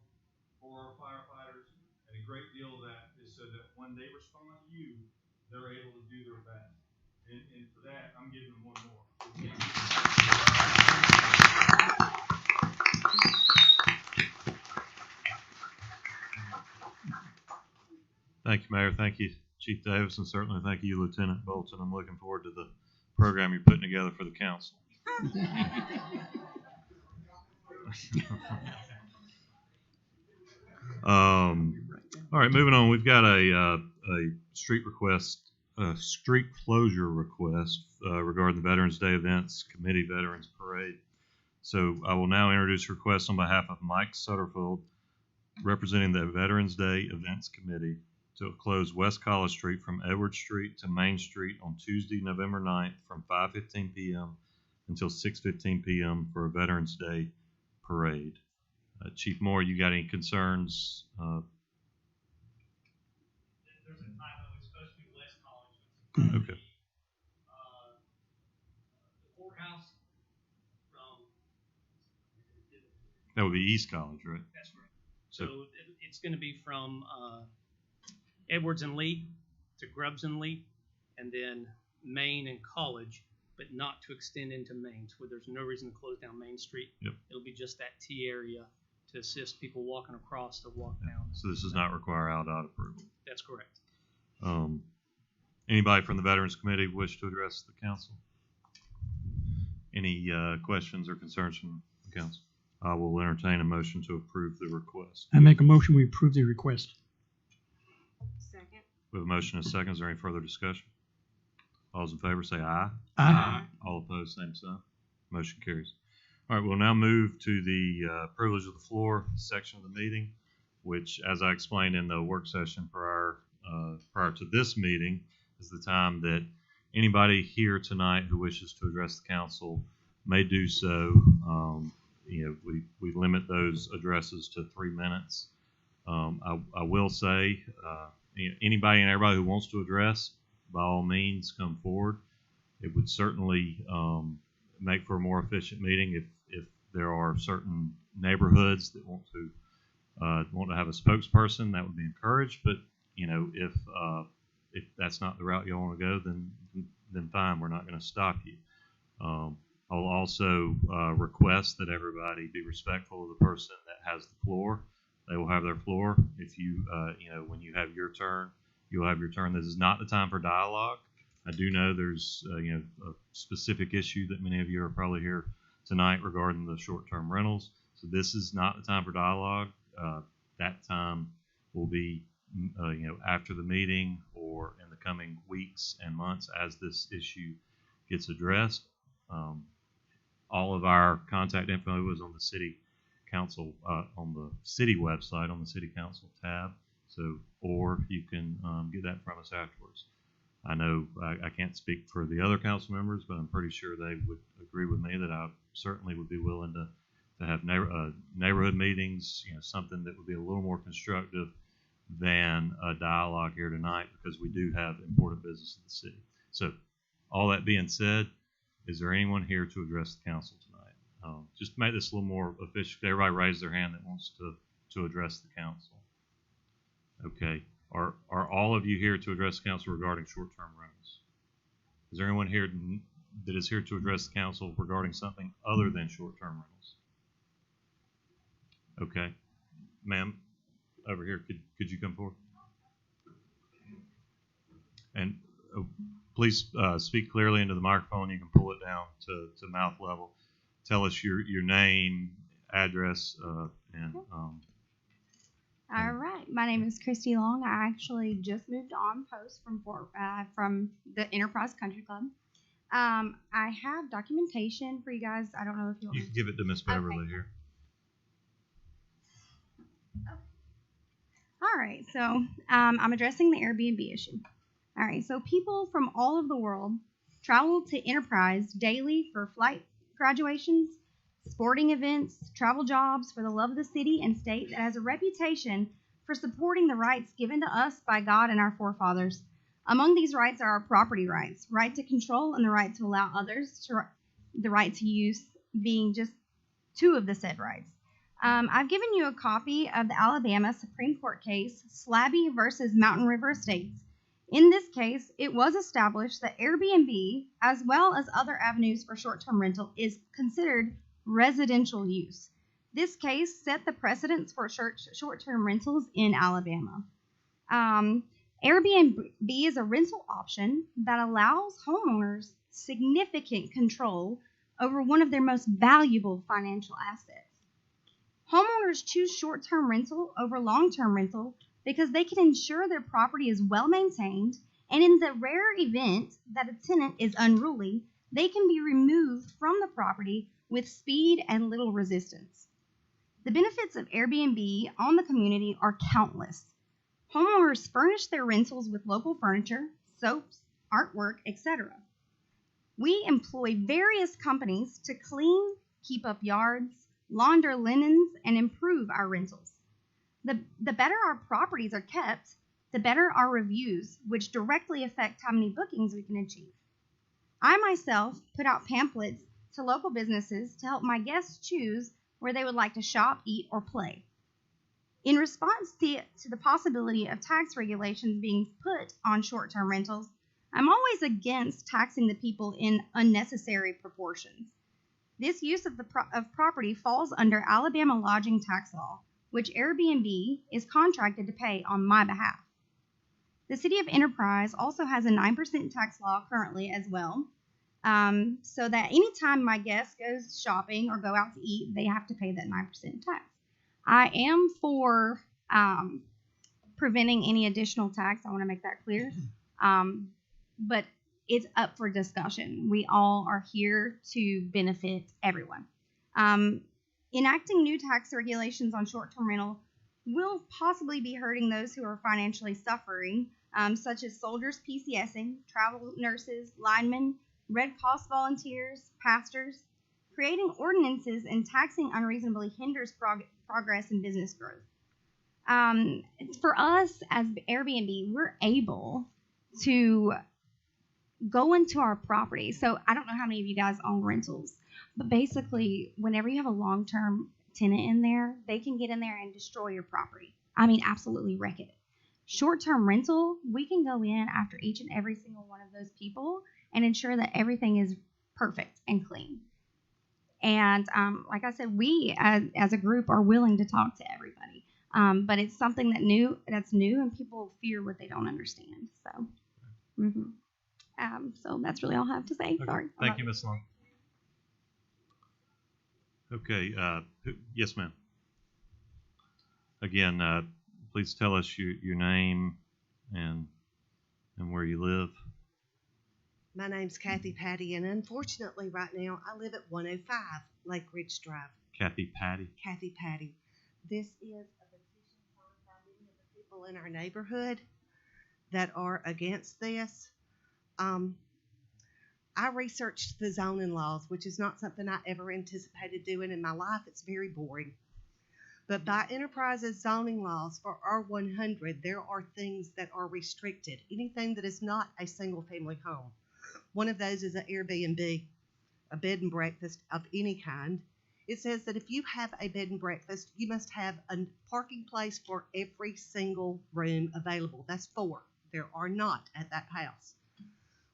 for our firefighters. And a great deal of that is so that when they respond to you, they're able to do their best. And for that, I'm giving them one more. Thank you, Mayor. Thank you, Chief Davis, and certainly thank you, Lieutenant Bolton. I'm looking forward to the program you're putting together for the council. All right, moving on. We've got a street closure request regarding the Veterans Day Events Committee Veterans Parade. So I will now introduce a request on behalf of Mike Sutterfield, representing the Veterans Day Events Committee, to close West College Street from Edward Street to Main Street on Tuesday, November 9th from 5:15 p.m. until 6:15 p.m. for a Veterans Day parade. Chief Moore, you got any concerns? There's a typo. It's supposed to be West College. Okay. The courthouse from. That would be East College, right? That's right. So it's going to be from Edwards and Lee to Grubbs and Lee, and then Main and College, but not to extend into Main, where there's no reason to close down Main Street. Yep. It'll be just that T area to assist people walking across to walk down. So this does not require ALDOT approval. That's correct. Anybody from the Veterans Committee wish to address the council? Any questions or concerns from the council? I will entertain a motion to approve the request. I make a motion, we approve the request. Second. We have a motion and a second. Is there any further discussion? All those in favor say aye. Aye. All opposed, same sign. Motion carries. All right, we'll now move to the privilege of the floor section of the meeting, which, as I explained in the work session prior to this meeting, is the time that anybody here tonight who wishes to address the council may do so. We limit those addresses to 3 minutes. I will say, anybody and everybody who wants to address, by all means, come forward. It would certainly make for a more efficient meeting if there are certain neighborhoods that want to have a spokesperson. That would be encouraged. But if that's not the route you want to go, then fine. We're not going to stop you. I'll also request that everybody be respectful of the person that has the floor. They will have their floor. If you, when you have your turn, you'll have your turn. This is not the time for dialogue. I do know there's, a specific issue that many of you are probably here tonight regarding the short-term rentals. So this is not the time for dialogue. That time will be, after the meeting or in the coming weeks and months as this issue gets addressed. All of our contact info is on the city council, on the city website, on the city council tab. So, or you can get that from us afterwards. I know I can't speak for the other council members, but I'm pretty sure they would agree with me that I certainly would be willing to have neighborhood meetings, something that would be a little more constructive than a dialogue here tonight, because we do have important business in the city. So, all that being said, is there anyone here to address the council tonight? Just to make this a little more official, everybody raise their hand that wants to address the council. Okay. Are all of you here to address the council regarding short-term rentals? Is there anyone here that is here to address the council regarding something other than short-term rentals? Okay. Ma'am, over here, could you come forward? And please speak clearly into the microphone. You can pull it down to mouth level. Tell us your name, address, and all right. My name is Christy Long. I actually just moved on post from the Enterprise Country Club. I have documentation for you guys. I don't know if you want you can give it to Miss Beverly here. Okay. All right. So I'm addressing the Airbnb issue. All right. So people from all over the world travel to Enterprise daily for flight graduations, sporting events, travel jobs, for the love of the city and state that has a reputation for supporting the rights given to us by God and our forefathers. Among these rights are our property rights, right to control, and the right to allow others to the right to use, being just two of the said rights. I've given you a copy of the Alabama Supreme Court case, Slabby versus Mountain River Estates. In this case, it was established that Airbnb, as well as other avenues for short-term rental, is considered residential use. This case set the precedence for short-term rentals in Alabama. Airbnb is a rental option that allows homeowners significant control over one of their most valuable financial assets. Homeowners choose short-term rental over long-term rental because they can ensure their property is well maintained, and in the rare event that a tenant is unruly, they can be removed from the property with speed and little resistance. The benefits of Airbnb on the community are countless. Homeowners furnish their rentals with local furniture, soaps, artwork, etc. We employ various companies to clean, keep up yards, launder linens, and improve our rentals. The better our properties are kept, the better our reviews, which directly affect how many bookings we can achieve. I myself put out pamphlets to local businesses to help my guests choose where they would like to shop, eat, or play. In response to the possibility of tax regulations being put on short-term rentals, I'm always against taxing the people in unnecessary proportions. This use of property falls under Alabama lodging tax law, which Airbnb is contracted to pay on my behalf. The City of Enterprise also has a 9% tax law currently as well, so that anytime my guest goes shopping or go out to eat, they have to pay that 9% tax. I am for preventing any additional tax. I want to make that clear. But it's up for discussion. We all are here to benefit everyone. Enacting new tax regulations on short-term rental will possibly be hurting those who are financially suffering, such as soldiers PCSing, travel nurses, linemen, Red Cross volunteers, pastors. Creating ordinances and taxing unreasonably hinders progress and business growth. For us as Airbnb, we're able to go into our property. So I don't know how many of you guys own rentals, but basically, whenever you have a long-term tenant in there, they can get in there and destroy your property. I mean, absolutely wreck it. Short-term rental, we can go in after each and every single one of those people and ensure that everything is perfect and clean. And like I said, we as a group are willing to talk to everybody. But it's something that's new, and people fear what they don't understand. So, so that's really all I have to say. Okay. Sorry. Thank you, Ms. Long. Okay, yes, ma'am. Again, please tell us your name and where you live. My name's Kathy Patty, and unfortunately right now I live at 105 Lake Ridge Drive. Kathy Patty. Kathy Patty. This is a petition signed by many of the people in our neighborhood that are against this. I researched the zoning laws, which is not something I ever anticipated doing in my life. It's very boring. But by Enterprise's zoning laws for R100, there are things that are restricted. Anything that is not a single-family home. One of those is an Airbnb, a bed and breakfast of any kind. It says that if you have a bed and breakfast, you must have a parking place for every single room available. That's 4. There are not at that house.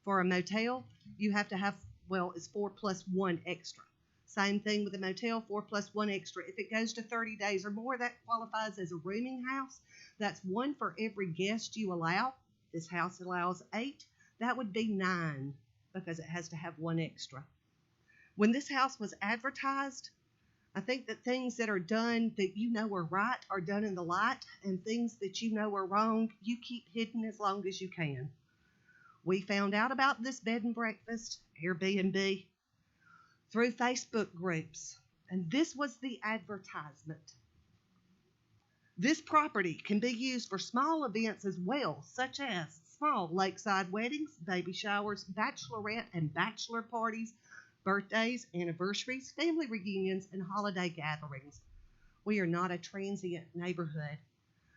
For a motel, you have to have, it's 4 plus 1 extra. Same thing with a motel, 4 plus 1 extra. If it goes to 30 days or more, that qualifies as a rooming house. That's 1 for every guest you allow. This house allows 8. That would be 9 because it has to have 1 extra. When this house was advertised, I think that things that are done that you know are right are done in the light, and things that you know are wrong, you keep hidden as long as you can. We found out about this bed and breakfast, Airbnb, through Facebook groups, and this was the advertisement. This property can be used for small events as well, such as small lakeside weddings, baby showers, bachelorette and bachelor parties, birthdays, anniversaries, family reunions, and holiday gatherings. We are not a transient neighborhood.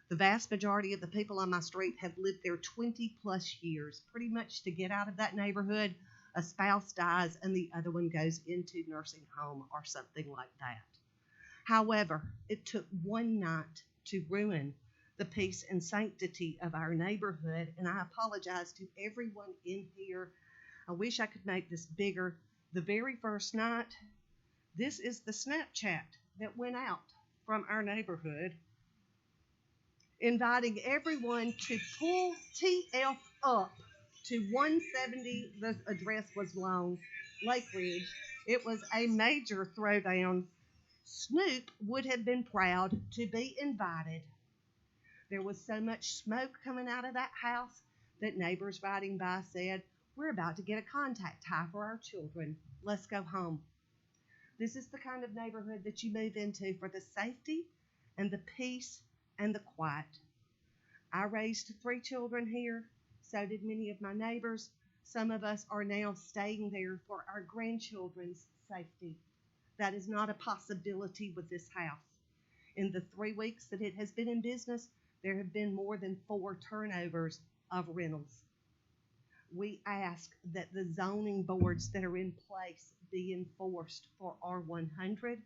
The vast majority of the people on my street have lived there 20 plus years. Pretty much to get out of that neighborhood, a spouse dies and the other one goes into nursing home or something like that. However, it took one night to ruin the peace and sanctity of our neighborhood, and I apologize to everyone in here. I wish I could make this bigger. The very first night, this is the Snapchat that went out from our neighborhood, inviting everyone to pull TF up to 170, the address was long, Lake Ridge. It was a major throwdown. Snoop would have been proud to be invited. There was so much smoke coming out of that house that neighbors riding by said, "We're about to get a contact high for our children. Let's go home." This is the kind of neighborhood that you move into for the safety and the peace and the quiet. I raised 3 children here. So did many of my neighbors. Some of us are now staying there for our grandchildren's safety. That is not a possibility with this house. In the 3 weeks that it has been in business, there have been more than 4 turnovers of rentals. We ask that the zoning boards that are in place be enforced for R100,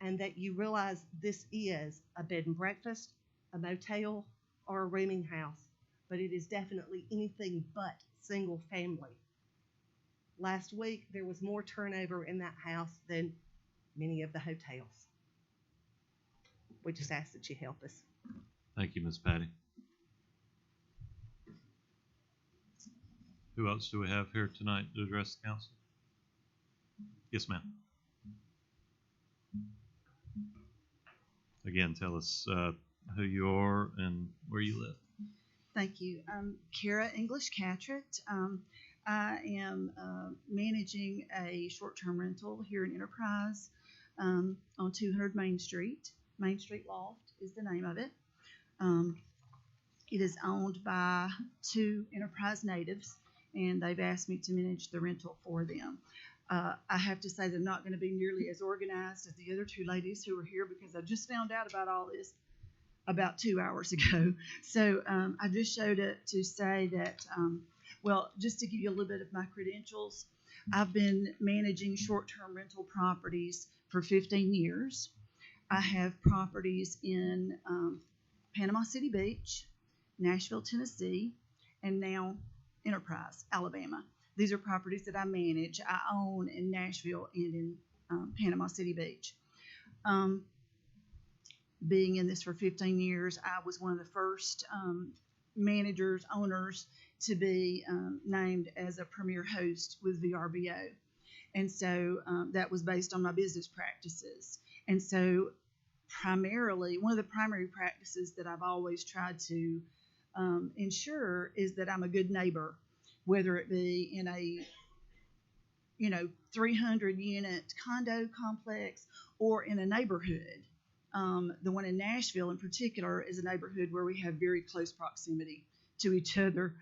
and that you realize this is a bed and breakfast, a motel, or a rooming house. But it is definitely anything but single family. Last week, there was more turnover in that house than many of the hotels. We just ask that you help us. Thank you, Ms. Patty. Who else do we have here tonight to address the council? Yes, ma'am. Again, tell us who you are and where you live. Thank you. I'm Kara English Catrett. I am managing a short-term rental here in Enterprise on 200 Main Street. Main Street Loft is the name of it. It is owned by 2 Enterprise natives, and they've asked me to manage the rental for them. I have to say they're not going to be nearly as organized as the other 2 ladies who are here, because I just found out about all this about 2 hours ago. So I just showed it to say that, just to give you a little bit of my credentials, I've been managing short-term rental properties for 15 years. I have properties in Panama City Beach, Nashville, Tennessee, and now Enterprise, Alabama. These are properties that I manage. I own in Nashville and in Panama City Beach. being in this for 15 years, I was one of the first managers, owners to be named as a premier host with VRBO. And so that was based on my business practices. And so primarily, one of the primary practices that I've always tried to ensure is that I'm a good neighbor, whether it be in a 300 unit condo complex or in a neighborhood. The one in Nashville in particular is a neighborhood where we have very close proximity to each other.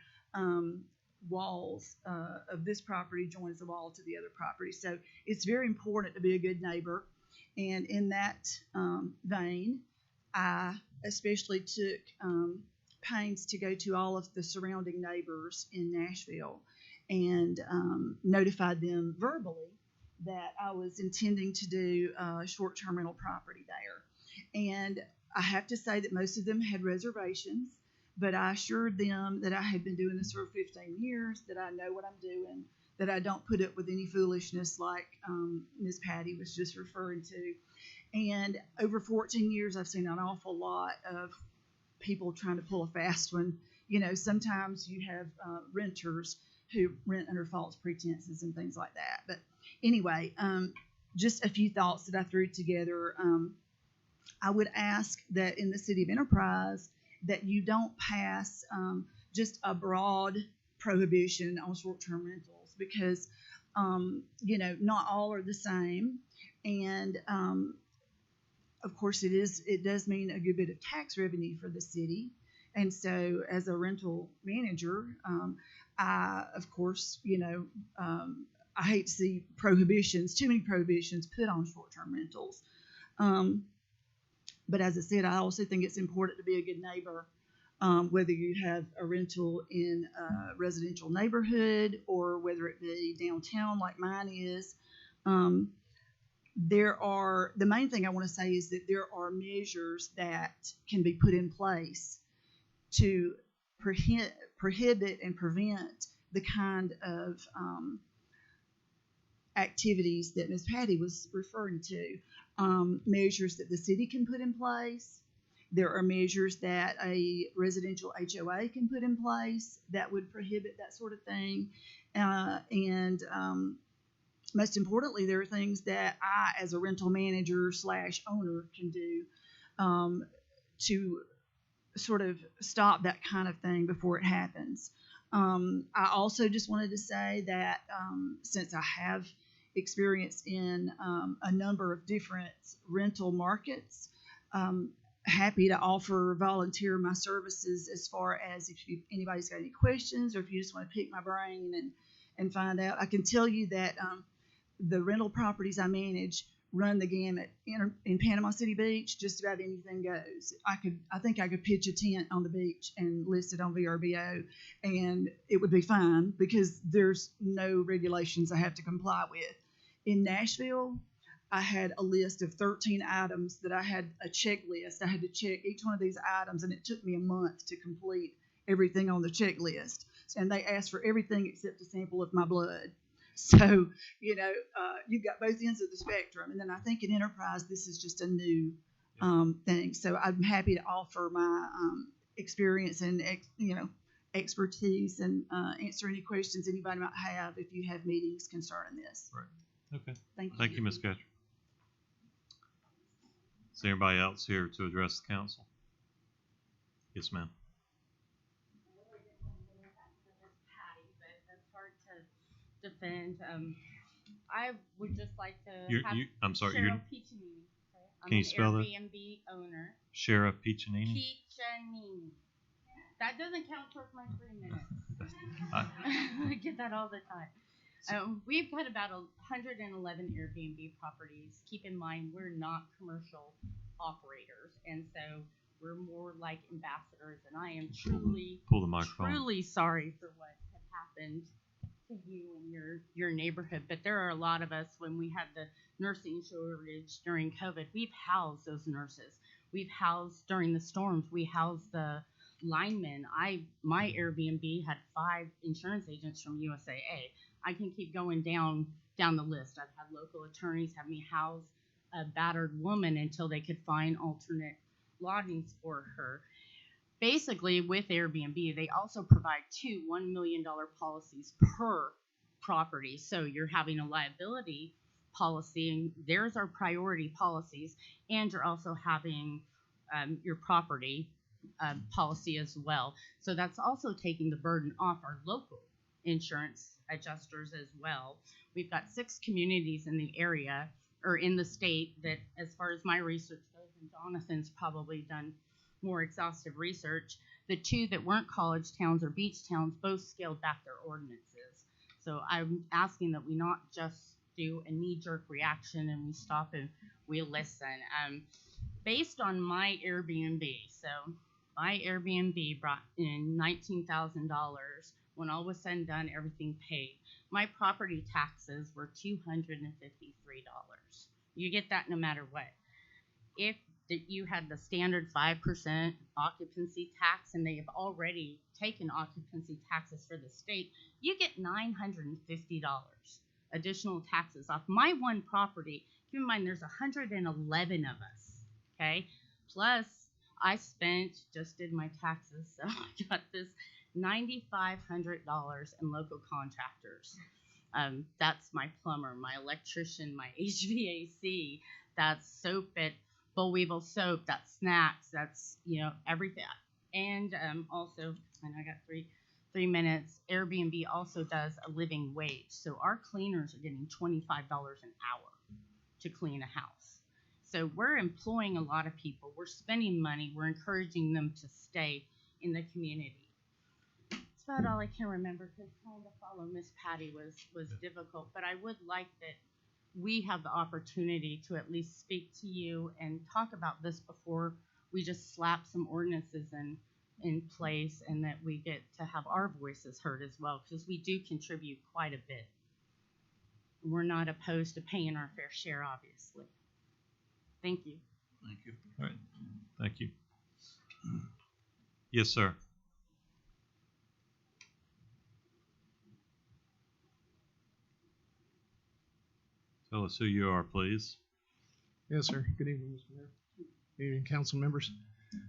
Walls of this property joins the wall to the other property. So it's very important to be a good neighbor. And in that vein, I especially took pains to go to all of the surrounding neighbors in Nashville and notified them verbally that I was intending to do short-term rental property there. And I have to say that most of them had reservations, but I assured them that I had been doing this for 15 years, that I know what I'm doing, that I don't put up with any foolishness like Ms. Patty was just referring to. And over 14 years, I've seen an awful lot of people trying to pull a fast one. Sometimes you have renters who rent under false pretenses and things like that. But anyway, just a few thoughts that I threw together. I would ask that in the City of Enterprise that you don't pass just a broad prohibition on short-term rentals because, not all are the same. And, of course, it does mean a good bit of tax revenue for the city. And so as a rental manager, I, of course, I hate to see too many prohibitions put on short-term rentals. But as I said, I also think it's important to be a good neighbor, whether you have a rental in a residential neighborhood or whether it be downtown like mine is. The main thing I want to say is that there are measures that can be put in place to prohibit and prevent the kind of activities that Ms. Patty was referring to. Measures that the city can put in place. There are measures that a residential HOA can put in place that would prohibit that sort of thing. And most importantly, there are things that I, as a rental manager / owner, can do to sort of stop that kind of thing before it happens. I also just wanted to say that since I have experience in a number of different rental markets, happy to volunteer my services as far as if anybody's got any questions or if you just want to pick my brain and find out. I can tell you that the rental properties I manage run the gamut. In Panama City Beach, just about anything goes. I think I could pitch a tent on the beach and list it on VRBO, and it would be fine because there's no regulations I have to comply with. In Nashville, I had a list of 13 items that I had a checklist. I had to check each one of these items, and it took me a month to complete everything on the checklist. And they asked for everything except a sample of my blood. So, you've got both ends of the spectrum. And then I think in Enterprise, this is just a new thing. So I'm happy to offer my experience and, expertise and answer any questions anybody might have if you have meetings concerning this. Right. Okay. Thank you, Ms. Ketcher. Is there anybody else here to address the council? Yes, ma'am. Defend. I would just like to have I'm sorry. Cheryl Piccinini. Can you spell that? Airbnb owner. Cheryl Piccinini. Piccinini. That doesn't count towards my 3 minutes. I get that all the time. We've got about 111 Airbnb properties. Keep in mind, we're not commercial operators, and so we're more like ambassadors. And I am truly sorry for what had happened to you and your neighborhood. But there are a lot of us, when we had the nursing shortage during COVID, we've housed those nurses. We've housed during the storms. We housed the linemen. My Airbnb had 5 insurance agents from USAA. I can keep going down the list. I've had local attorneys have me house a battered woman until they could find alternate lodgings for her. Basically, with Airbnb, they also provide two $1 million policies per property. So you're having a liability policy, and there's our priority policies, and you're also having your property policy as well. So that's also taking the burden off our local insurance adjusters as well. We've got 6 communities in the area or in the state that, as far as my research goes, and Jonathan's probably done more exhaustive research, the 2 that weren't college towns or beach towns both scaled back their ordinances. So I'm asking that we not just do a knee-jerk reaction and we stop and we listen. Based on my Airbnb, so my Airbnb brought in $19,000 when all was said and done, everything paid. My property taxes were $253. You get that no matter what. If you had the standard 5% occupancy tax, and they have already taken occupancy taxes for the state, you get $950 additional taxes off my one property. Keep in mind, there's 111 of us, okay? Plus, I just did my taxes, so I got this $9,500 in local contractors. That's my plumber, my electrician, my HVAC, that's soap at Boll Weevil Soap, that's snacks, that's, everything. And also, and I got three minutes, Airbnb also does a living wage. So our cleaners are getting $25 an hour to clean a house. So we're employing a lot of people. We're spending money. We're encouraging them to stay in the community. That's about all I can remember, because trying to follow Miss Patty was difficult. But I would like that we have the opportunity to at least speak to you and talk about this before we just slap some ordinances in place, and that we get to have our voices heard as well, because we do contribute quite a bit. We're not opposed to paying our fair share, obviously. Thank you. Thank you. All right. Thank you. Yes, sir. Tell us who you are, please. Yes, sir. Good evening, Mr. Mayor. Good evening, council members.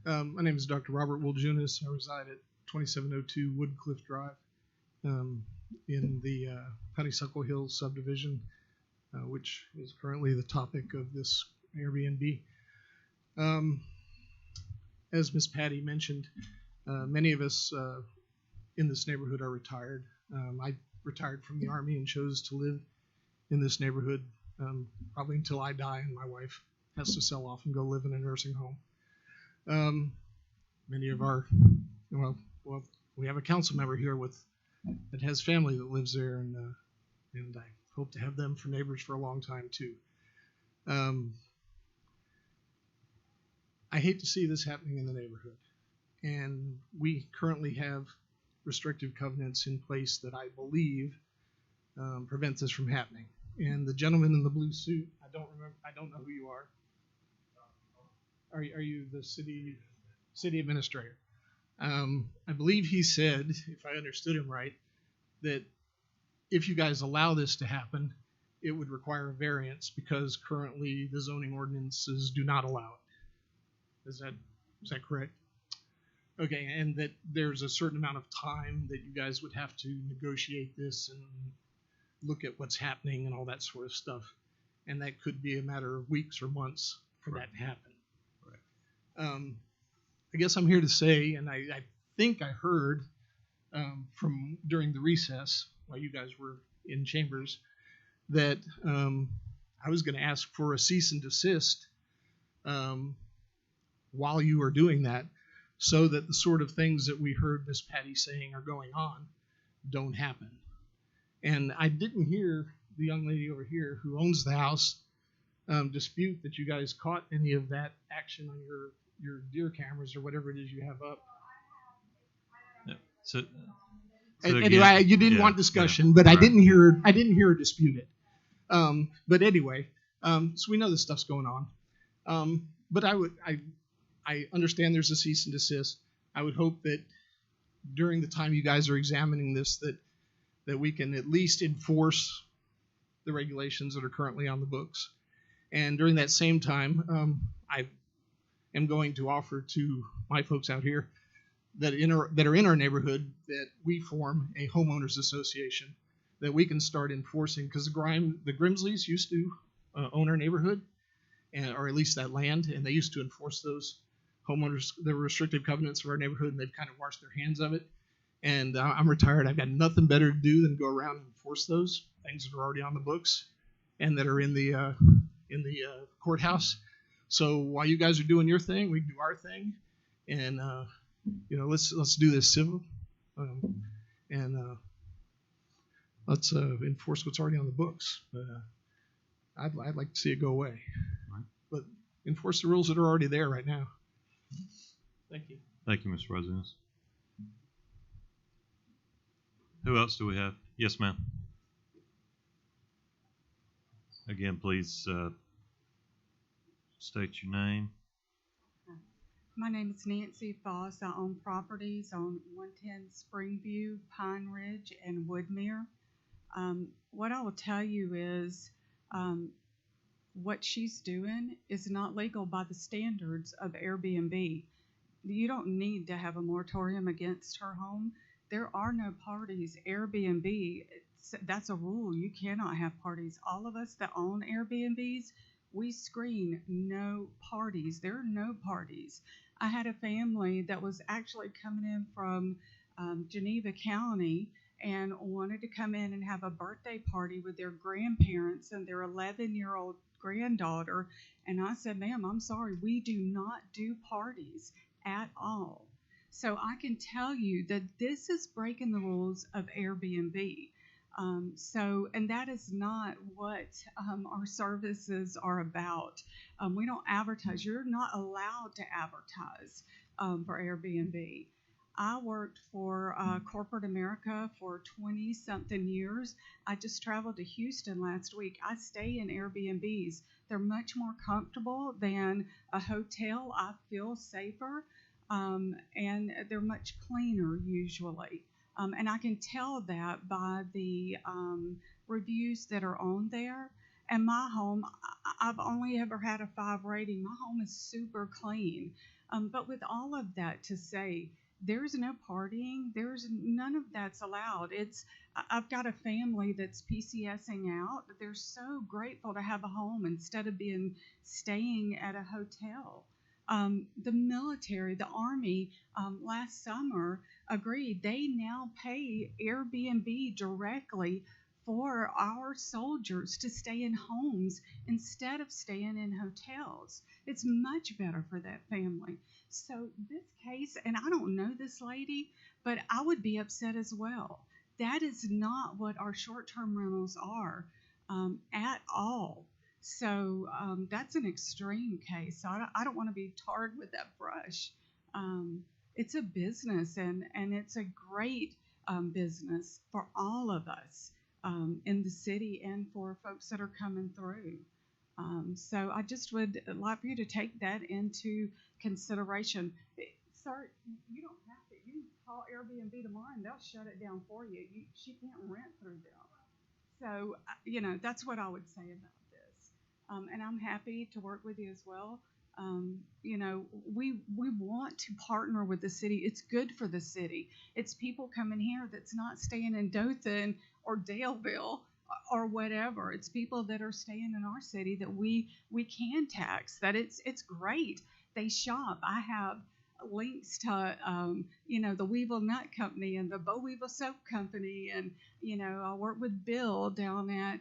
My name is Dr. Robert Wiljunas. I reside at 2702 Woodcliff Drive in the Honeysuckle Hills subdivision, which is currently the topic of this Airbnb. As Ms. Patty mentioned, many of us in this neighborhood are retired. I retired from the Army and chose to live in this neighborhood probably until I die and my wife has to sell off and go live in a nursing home. Many of our, well, we have a council member here that has family that lives there, and I hope to have them for neighbors for a long time too. I hate to see this happening in the neighborhood, and we currently have restrictive covenants in place that I believe prevent this from happening. And the gentleman in the blue suit, I don't know who you are. Are you the city administrator? I believe he said, if I understood him right, that if you guys allow this to happen, it would require a variance because currently the zoning ordinances do not allow it. Is that correct? Okay, and that there's a certain amount of time that you guys would have to negotiate this and look at what's happening and all that sort of stuff. And that could be a matter of weeks or months for that to happen. I guess I'm here to say, and I think I heard from during the recess while you guys were in chambers, that I was going to ask for a cease and desist while you were doing that, so that the sort of things that we heard Miss Patty saying are going on don't happen. And I didn't hear the young lady over here who owns the house dispute that you guys caught any of that action on your deer cameras or whatever it is you have up. Yeah. So anyway, you didn't want discussion, but right. I didn't hear her dispute it. But anyway, so we know this stuff's going on. But I understand there's a cease and desist. I would hope that during the time you guys are examining this, that we can at least enforce the regulations that are currently on the books. And during that same time, am going to offer to my folks out here that are in our neighborhood that we form a homeowners association that we can start enforcing, because the Grimsleys used to own our neighborhood, or at least that land, and they used to enforce those homeowners, the restrictive covenants of our neighborhood, and they've kind of washed their hands of it. And I'm retired. I've got nothing better to do than go around and enforce those things that are already on the books and that are in the courthouse. So while you guys are doing your thing, we do our thing, and let's do this civil, and let's enforce what's already on the books. I'd like to see it go away, but enforce the rules that are already there right now. Thank you. Thank you, Mr. President. Who else do we have? Yes, ma'am. Again, please state your name. My name is Nancy Foss. I own properties on 110 Springview, Pine Ridge, and Woodmere. What I will tell you is what she's doing is not legal by the standards of Airbnb. You don't need to have a moratorium against her home. There are no parties. Airbnb, that's a rule. You cannot have parties. All of us that own Airbnbs, we screen no parties. There are no parties. I had a family that was actually coming in from Geneva County and wanted to come in and have a birthday party with their grandparents and their 11-year-old granddaughter. And I said, ma'am, I'm sorry, we do not do parties at all. So I can tell you that this is breaking the rules of Airbnb. And that is not what our services are about. We don't advertise. You're not allowed to advertise for Airbnb. I worked for corporate America for 20-something years. I just traveled to Houston last week. I stay in Airbnbs. They're much more comfortable than a hotel. I feel safer, and they're much cleaner usually. And I can tell that by the reviews that are on there. And my home, I've only ever had a 5 rating. My home is super clean. But with all of that to say, there's no partying. There's none of that's allowed. I've got a family that's PCSing out. They're so grateful to have a home instead of staying at a hotel. The military, the Army, last summer agreed. They now pay Airbnb directly for our soldiers to stay in homes instead of staying in hotels. It's much better for that family. So this case, and I don't know this lady, but I would be upset as well. That is not what our short-term rentals are at all. So that's an extreme case. So I don't want to be tarred with that brush. It's a business, and it's a great business for all of us in the city and for folks that are coming through. So I just would like for you to take that into consideration. Sir, you don't have to. You can call Airbnb tomorrow and they'll shut it down for you. She can't rent through them. So, that's what I would say about this. And I'm happy to work with you as well. We want to partner with the city. It's good for the city. It's people coming here that's not staying in Dothan or Daleville or whatever. It's people that are staying in our city that we can tax. That it's great. They shop. I have links to the Weevil Nut Company and the Bo Weevil Soap Company, and I work with Bill down at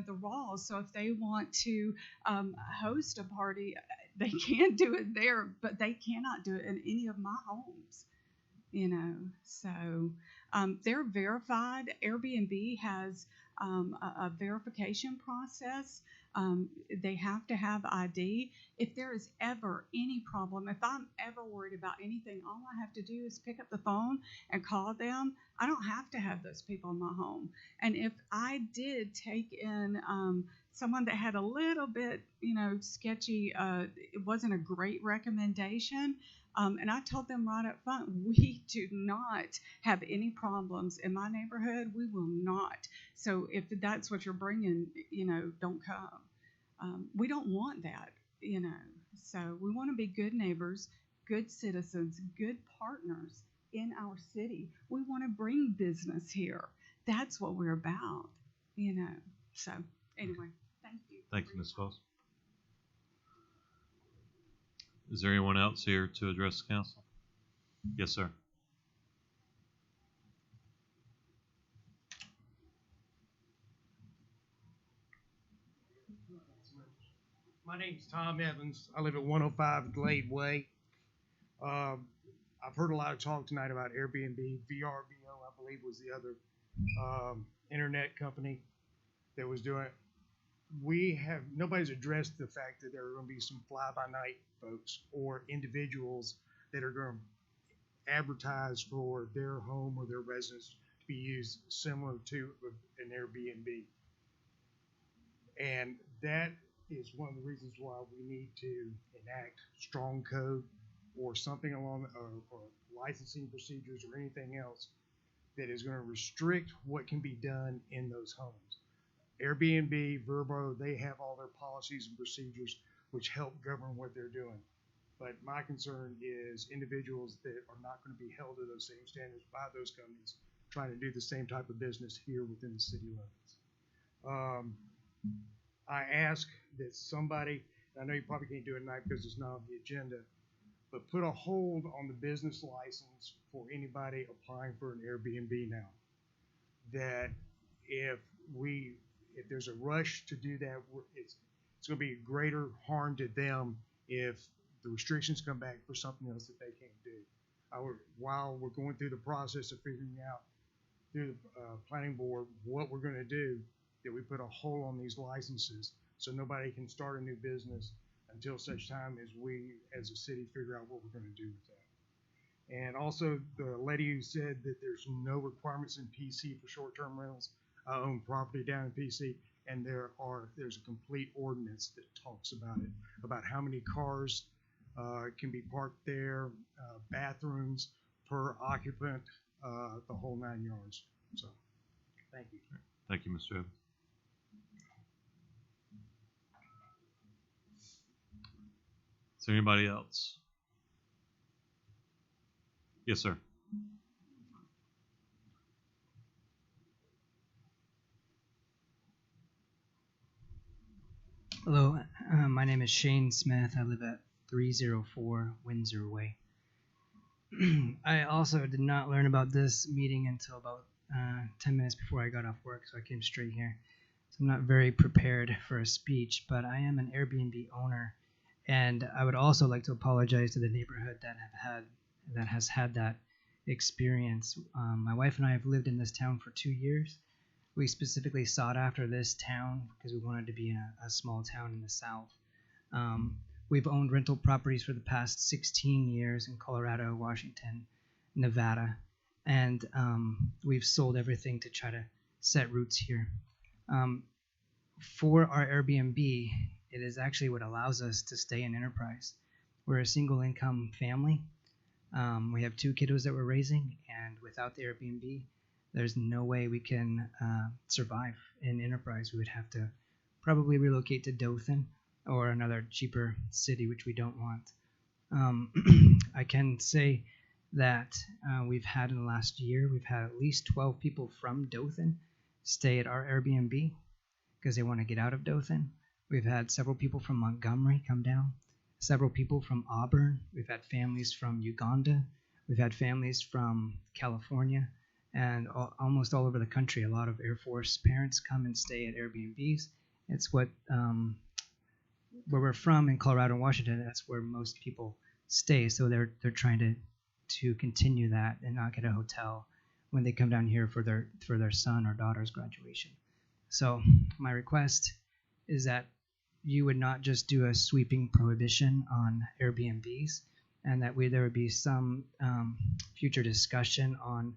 the Raw. So if they want to host a party, they can do it there, but they cannot do it in any of my homes. So they're verified. Airbnb has a verification process. They have to have ID. If there is ever any problem, if I'm ever worried about anything, all I have to do is pick up the phone and call them. I don't have to have those people in my home. And if I did take in someone that had a little bit, sketchy, it wasn't a great recommendation, and I told them right up front, we do not have any problems in my neighborhood. We will not. So if that's what you're bringing, don't come. We don't want that, So we want to be good neighbors, good citizens, good partners in our city. We want to bring business here. That's what we're about, you know. So anyway, thank you. Thank you, Ms. Foss. Is there anyone else here to address the council? Yes, sir. My name's Tom Evans. I live at 105 Glade Way. I've heard a lot of talk tonight about Airbnb. VRBO, I believe, was the other internet company that was doing it. Nobody's addressed the fact that there are going to be some fly-by-night folks or individuals that are going to advertise for their home or their residence to be used similar to an Airbnb. And that is one of the reasons why we need to enact strong code or something along or licensing procedures or anything else that is going to restrict what can be done in those homes. Airbnb, Vrbo, they have all their policies and procedures which help govern what they're doing. But my concern is individuals that are not going to be held to those same standards by those companies trying to do the same type of business here within the city limits. I ask that somebody, I know you probably can't do it tonight because it's not on the agenda, but put a hold on the business license for anybody applying for an Airbnb now. That if there's a rush to do that, it's going to be a greater harm to them if the restrictions come back for something else that they can't do. While we're going through the process of figuring out through the planning board what we're going to do, that we put a hold on these licenses so nobody can start a new business until such time as we as a city figure out what we're going to do with that. And also the lady who said that there's no requirements in PC for short-term rentals. I own property down in PC, and there's a complete ordinance that talks about it, about how many cars can be parked there, bathrooms per occupant, the whole 9 yards. So, thank you. Thank you, Mr. Evans. Is there anybody else? Yes, sir. Hello, my name is Shane Smith. I live at 304 Windsor Way. I also did not learn about this meeting until about 10 minutes before I got off work, so I came straight here. So I'm not very prepared for a speech, but I am an Airbnb owner, and I would also like to apologize to the neighborhood that has had that experience. My wife and I have lived in this town for 2 years. We specifically sought after this town because we wanted to be in a small town in the South. We've owned rental properties for the past 16 years in Colorado, Washington, Nevada, and we've sold everything to try to set roots here. For our Airbnb, it is actually what allows us to stay in enterprise. We're a single income family. We have 2 kiddos that we're raising, and without the Airbnb, there's no way we can survive in enterprise. We would have to probably relocate to Dothan or another cheaper city, which we don't want. I can say that we've had in the last year, we've had at least 12 people from Dothan stay at our Airbnb because they want to get out of Dothan. We've had several people from Montgomery come down, several people from Auburn. We've had families from Uganda. We've had families from California, and almost all over the country. A lot of Air Force parents come and stay at Airbnbs. It's what where we're from in Colorado and Washington. That's where most people stay. So they're trying to continue that and not get a hotel when they come down here for their son or daughter's graduation. So my request is that you would not just do a sweeping prohibition on Airbnbs, and that there would be some future discussion on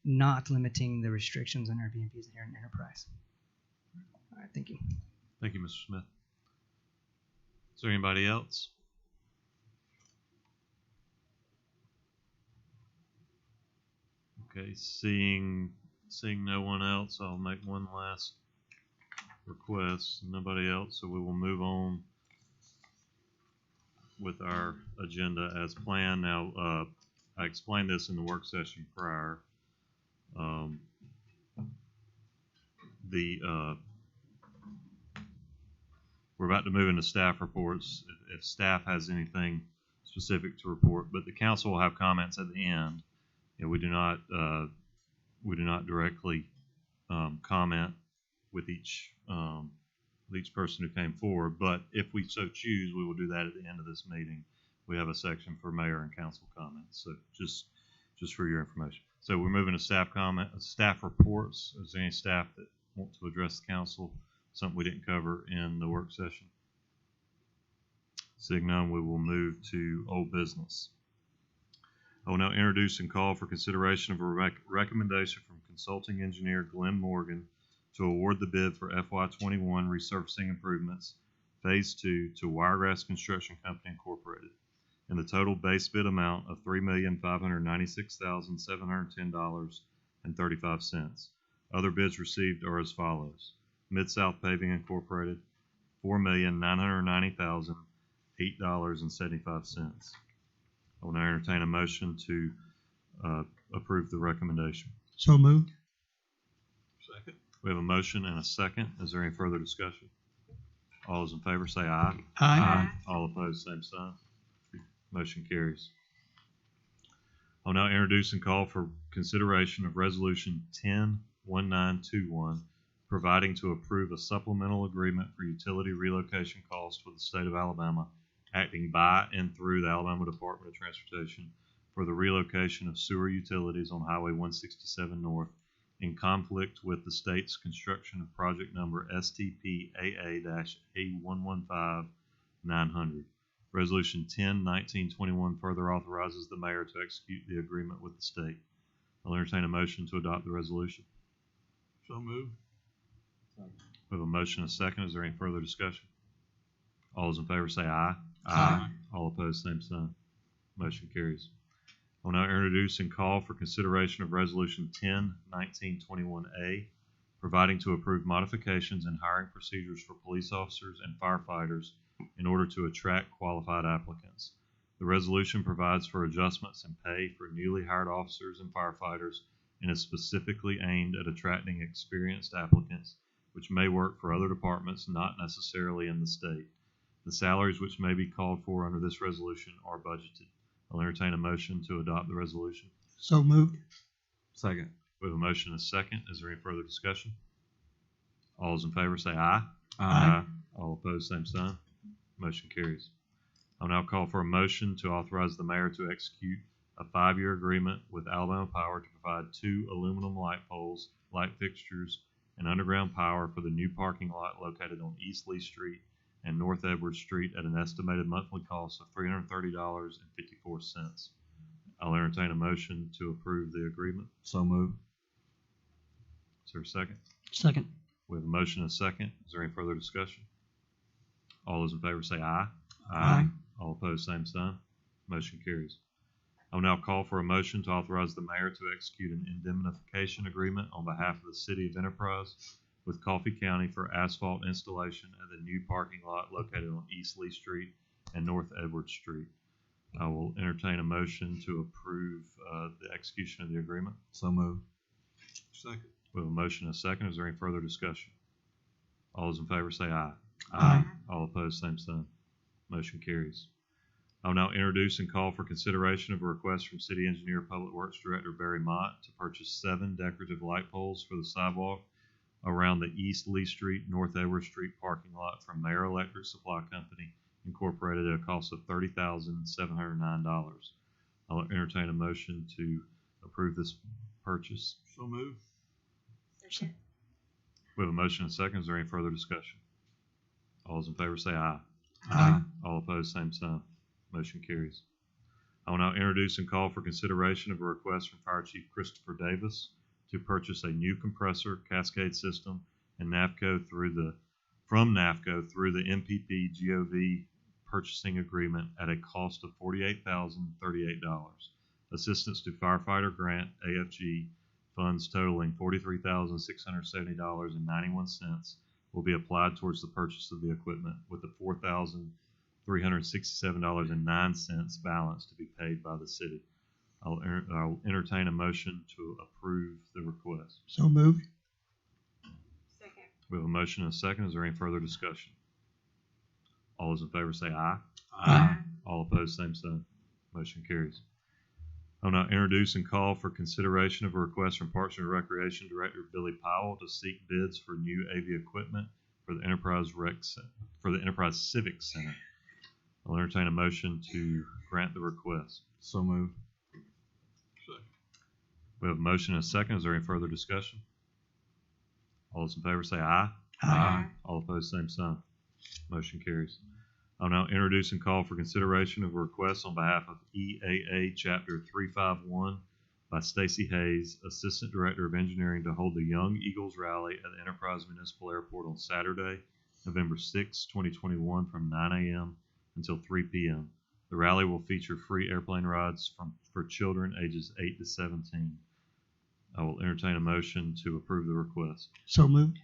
not limiting the restrictions on Airbnbs here in enterprise. All right, thank you. Thank you, Mr. Smith. Is there anybody else? Okay, seeing no one else, I'll make one last request. Nobody else, so we will move on with our agenda as planned. Now, I explained this in the work session prior. We're about to move into staff reports. If staff has anything specific to report, but the council will have comments at the end. And we do not directly comment with each person who came forward. But if we so choose, we will do that at the end of this meeting. We have a section for mayor and council comments. So just for your information. So we're moving to staff reports. Is there any staff that want to address the council? Something we didn't cover in the work session? Seeing none, we will move to old business. I will now introduce and call for consideration of a recommendation from consulting engineer Glenn Morgan to award the bid for FY21 resurfacing improvements, Phase 2, to Wiregrass Construction Company Incorporated, in the total base bid amount of $3,596,710.35. Other bids received are as follows: Mid-South Paving Incorporated, $4,990,008.75. I will now entertain a motion to approve the recommendation. So moved. Second. We have a motion and a second. Is there any further discussion? All those in favor say aye. Aye. All opposed, same sign. Motion carries. I'll now introduce and call for consideration of Resolution 10-1921, providing to approve a supplemental agreement for utility relocation costs with the state of Alabama, acting by and through the Alabama Department of Transportation for the relocation of sewer utilities on Highway 167 North, in conflict with the state's construction of project number STP-AA-A115900. Resolution 10-1921 further authorizes the mayor to execute the agreement with the state. I'll entertain a motion to adopt the resolution. So moved. We have a motion and a second. Is there any further discussion? All those in favor say aye. Aye. All opposed, same sign. Motion carries. I'll now introduce and call for consideration of Resolution 10-1921A, providing to approve modifications in hiring procedures for police officers and firefighters in order to attract qualified applicants. The resolution provides for adjustments in pay for newly hired officers and firefighters and is specifically aimed at attracting experienced applicants which may work for other departments not necessarily in the state. The salaries which may be called for under this resolution are budgeted. I'll entertain a motion to adopt the resolution. So moved. Second. We have a motion and a second. Is there any further discussion? All those in favor say aye. Aye. All opposed, same sign. Motion carries. I'll now call for a motion to authorize the mayor to execute a 5-year agreement with Alabama Power to provide 2 aluminum light poles, light fixtures, and underground power for the new parking lot located on East Lee Street and North Edwards Street at an estimated monthly cost of $330.54. I'll entertain a motion to approve the agreement. So moved. Is there a second? Second. We have a motion and a second. Is there any further discussion? All those in favor say aye. Aye. All opposed, same sign. Motion carries. I will now call for a motion to authorize the mayor to execute an indemnification agreement on behalf of the city of Enterprise with Coffee County for asphalt installation at the new parking lot located on East Lee Street and North Edwards Street. I will entertain a motion to approve the execution of the agreement. So moved. Second. We have a motion and a second. Is there any further discussion? All those in favor say aye. Aye. All opposed, same sign. Motion carries. I will now introduce and call for consideration of a request from City Engineer Public Works Director Barry Mott to purchase 7 decorative light poles for the sidewalk around the East Lee Street, North Edwards Street parking lot from Mayer Electric Supply Company, Incorporated, at a cost of $30,709. I'll entertain a motion to approve this purchase. So moved. Second. We have a motion and a second. Is there any further discussion? All those in favor say aye. Aye. All opposed, same sign. Motion carries. I will now introduce and call for consideration of a request from Fire Chief Christopher Davis to purchase a new compressor, cascade system, and from NAFCO through the MPP GOV purchasing agreement at a cost of $48,038. Assistance to Firefighter Grant AFG funds totaling $43,670.91 will be applied towards the purchase of the equipment, with the $4,000 $367.09 balance to be paid by the city. I'll entertain a motion to approve the request. So moved. Second. We have a motion and a second. Is there any further discussion? All those in favor say aye. Aye. All opposed, same sign. Motion carries. I'll now introduce and call for consideration of a request from Parks and Recreation Director Billy Powell to seek bids for new AV equipment for the Enterprise Civic Center. I'll entertain a motion to grant the request. So moved. Second. We have a motion and a second. Is there any further discussion? All those in favor say aye. Aye. All opposed, same sign. Motion carries. I'll now introduce and call for consideration of a request on behalf of EAA Chapter 351 by Stacy Hayes, Assistant Director of Engineering, to hold the Young Eagles Rally at the Enterprise Municipal Airport on Saturday, November 6, 2021, from 9 a.m. until 3 p.m. The rally will feature free airplane rides for children ages 8 to 17. I will entertain a motion to approve the request. So moved.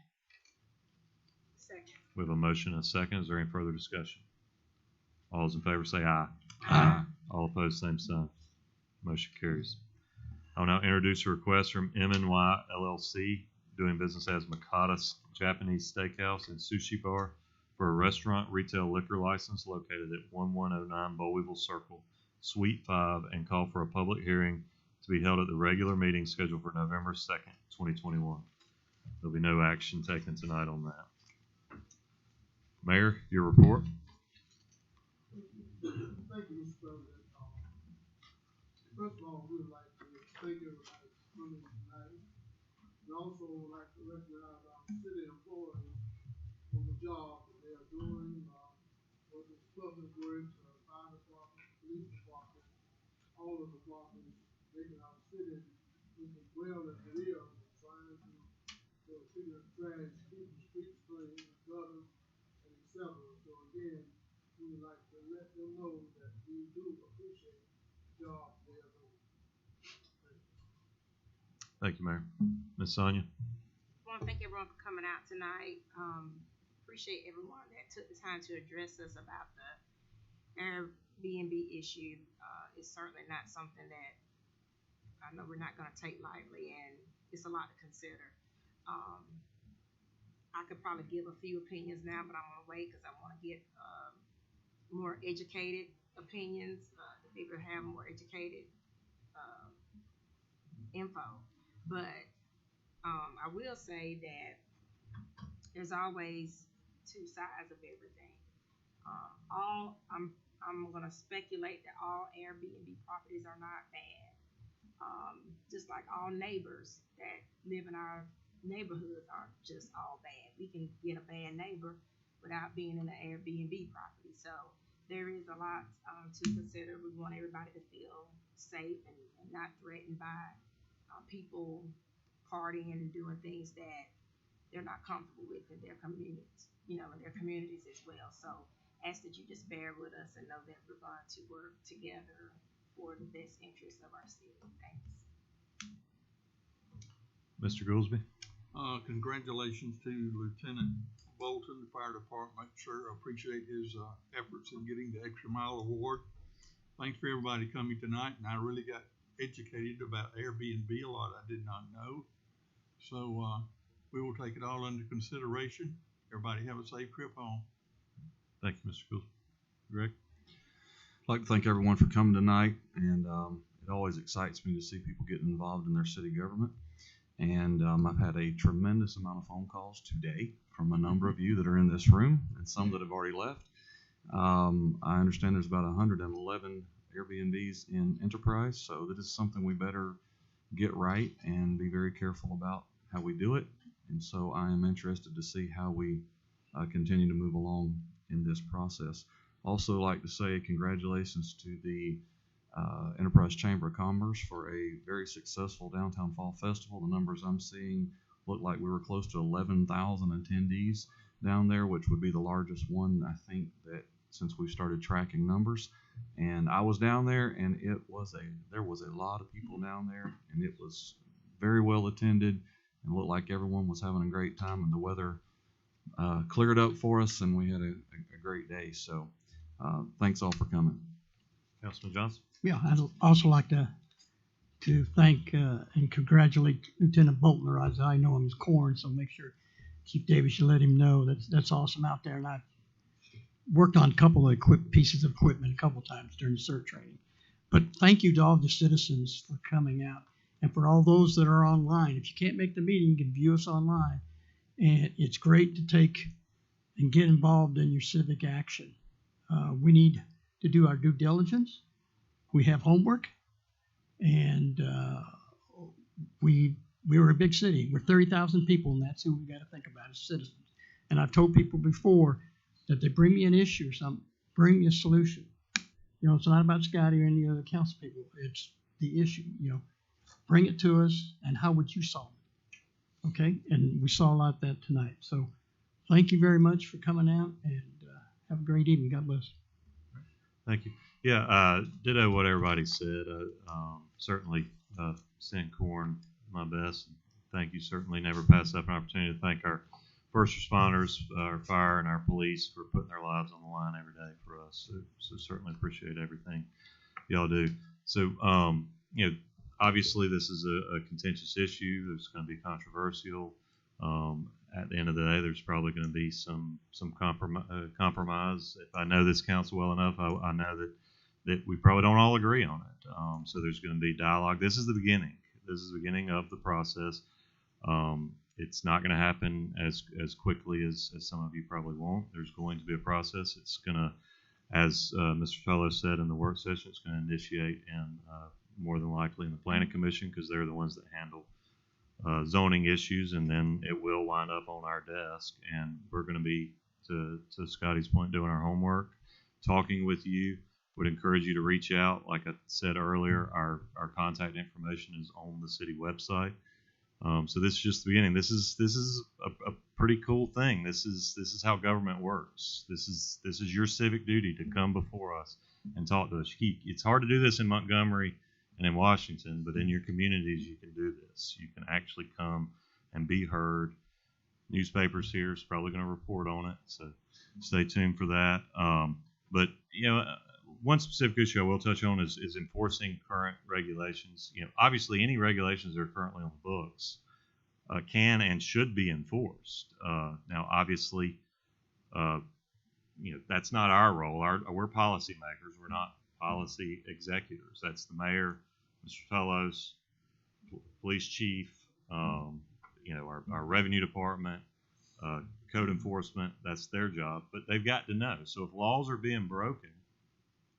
Second. We have a motion and a second. Is there any further discussion? All those in favor say aye. Aye. All opposed, same sign. Motion carries. I will now introduce a request from M&Y LLC, doing business as Mikada's Japanese Steakhouse and Sushi Bar, for a restaurant retail liquor license located at 1109 Bowleville Circle, Suite 5, and call for a public hearing to be held at the regular meeting scheduled for November 2nd, 2021. There'll be no action taken tonight on that. Mayor, your report. Thank you, Mr. President. First of all, we would like to thank everybody for coming tonight. We also would like to recognize our city employees for the job that they are doing, whether it's public works, fire department, police department, all of the departments, making our city as well as it is, trying to figure out trash, keep the streets clean, gutters, and et cetera. So again, we would like to let them know that we do appreciate the job they are doing. Thank you, Mayor. Ms. Sonia? I want to thank everyone for coming out tonight. Appreciate everyone that took the time to address us about the Airbnb issue. It's certainly not something that I know we're not going to take lightly, and it's a lot to consider. I could probably give a few opinions now, but I'm going to wait because I want to get more educated opinions. The people have more educated info. But I will say that there's always two sides of everything. I'm going to speculate that all Airbnb properties are not bad. Just like all neighbors that live in our neighborhoods aren't just all bad. We can get a bad neighbor without being in an Airbnb property. So there is a lot to consider. We want everybody to feel safe and not threatened by people partying and doing things that they're not comfortable with in their communities, in their communities as well. So ask that you just bear with us and know that we're going to work together for the best interest of our city. Thanks. Mr. Goolsby? Congratulations to Lieutenant Bolton, the fire department. Sure appreciate his efforts in getting the Extra Mile Award. Thanks for everybody coming tonight, and I really got educated about Airbnb, a lot I did not know. So we will take it all under consideration. Everybody have a safe trip home. Thank you, Mr. Goolsby. Greg? I'd like to thank everyone for coming tonight, and it always excites me to see people getting involved in their city government. And I've had a tremendous amount of phone calls today from a number of you that are in this room and some that have already left. I understand there's about 111 Airbnbs in Enterprise, so that is something we better get right and be very careful about how we do it. And so I am interested to see how we continue to move along in this process. Also like to say congratulations to the Enterprise Chamber of Commerce for a very successful Downtown Fall Festival. The numbers I'm seeing look like we were close to 11,000 attendees down there, which would be the largest one, I think, that since we started tracking numbers. And I was down there, and there was a lot of people down there, and it was very well attended, and looked like everyone was having a great time, and the weather cleared up for us, and we had a great day. So Thanks all for coming. Councilman Johnson? Yeah, I'd also like to thank and congratulate Lieutenant Boltner, as I know him as Corn, so make sure Chief Davis should let him know that's awesome out there. And I worked on a couple of pieces of equipment a couple times during the CERT training. But thank you to all the citizens for coming out. And for all those that are online, if you can't make the meeting, you can view us online. And it's great to take and get involved in your civic action. We need to do our due diligence. We have homework, and we're a big city. We're 30,000 people, and that's who we got to think about as citizens. And I've told people before that they bring me an issue or something, bring me a solution. You know, it's not about Scotty or any other council people. It's the issue. You know, bring it to us, and how would you solve it? Okay, and we saw a lot of that tonight. So thank you very much for coming out, and have a great evening. God bless. Thank you. Yeah, ditto what everybody said. Certainly send Corn my best. Thank you. Certainly never pass up an opportunity to thank our first responders, our fire, and our police for putting their lives on the line every day for us. So certainly appreciate everything y'all do. So, you know, obviously this is a contentious issue. It's going to be controversial. At the end of the day, there's probably going to be some compromise. If I know this council well enough, I know that we probably don't all agree on it. So there's going to be dialogue. This is the beginning. This is the beginning of the process. It's not going to happen as quickly as some of you probably want. There's going to be a process. It's going to, as Mr. Fellows said in the work session, it's going to initiate and more than likely in the Planning Commission, because they're the ones that handle zoning issues, and then it will wind up on our desk. And we're going to be, to Scotty's point, doing our homework, talking with you. Would encourage you to reach out. Like I said earlier, our contact information is on the city website. So this is just the beginning. This is a pretty cool thing. This is how government works. This is your civic duty to come before us and talk to us. It's hard to do this in Montgomery and in Washington, but in your communities you can do this. You can actually come and be heard. Newspapers here is probably going to report on it, so stay tuned for that. But you know, one specific issue I will touch on is enforcing current regulations. You know, obviously any regulations that are currently on the books can and should be enforced. Now, obviously, you know, that's not our role. We're policymakers. We're not policy executors. That's the mayor, Mr. Fellows, police chief, you know, our revenue department, code enforcement. That's their job. But they've got to know. So if laws are being broken,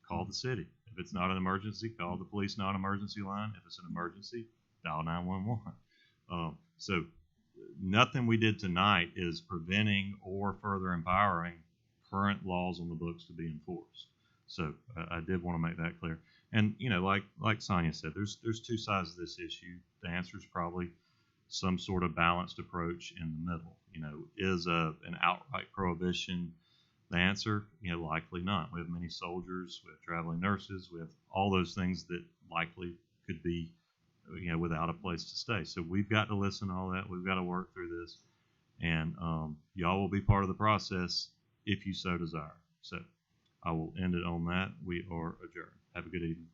call the city. If it's not an emergency, call the police non-emergency line. If it's an emergency, dial 911. So nothing we did tonight is preventing or further empowering current laws on the books to be enforced. So I did want to make that clear. And you know, like Sonia said, there's two sides of this issue. The answer is probably some sort of balanced approach in the middle. You know, is an outright prohibition the answer? You know, likely not. We have many soldiers, we have traveling nurses, we have all those things that likely could be, you know, without a place to stay. So we've got to listen to all that. We've got to work through this, and y'all will be part of the process if you so desire. So I will end it on that. We are adjourned. Have a good evening.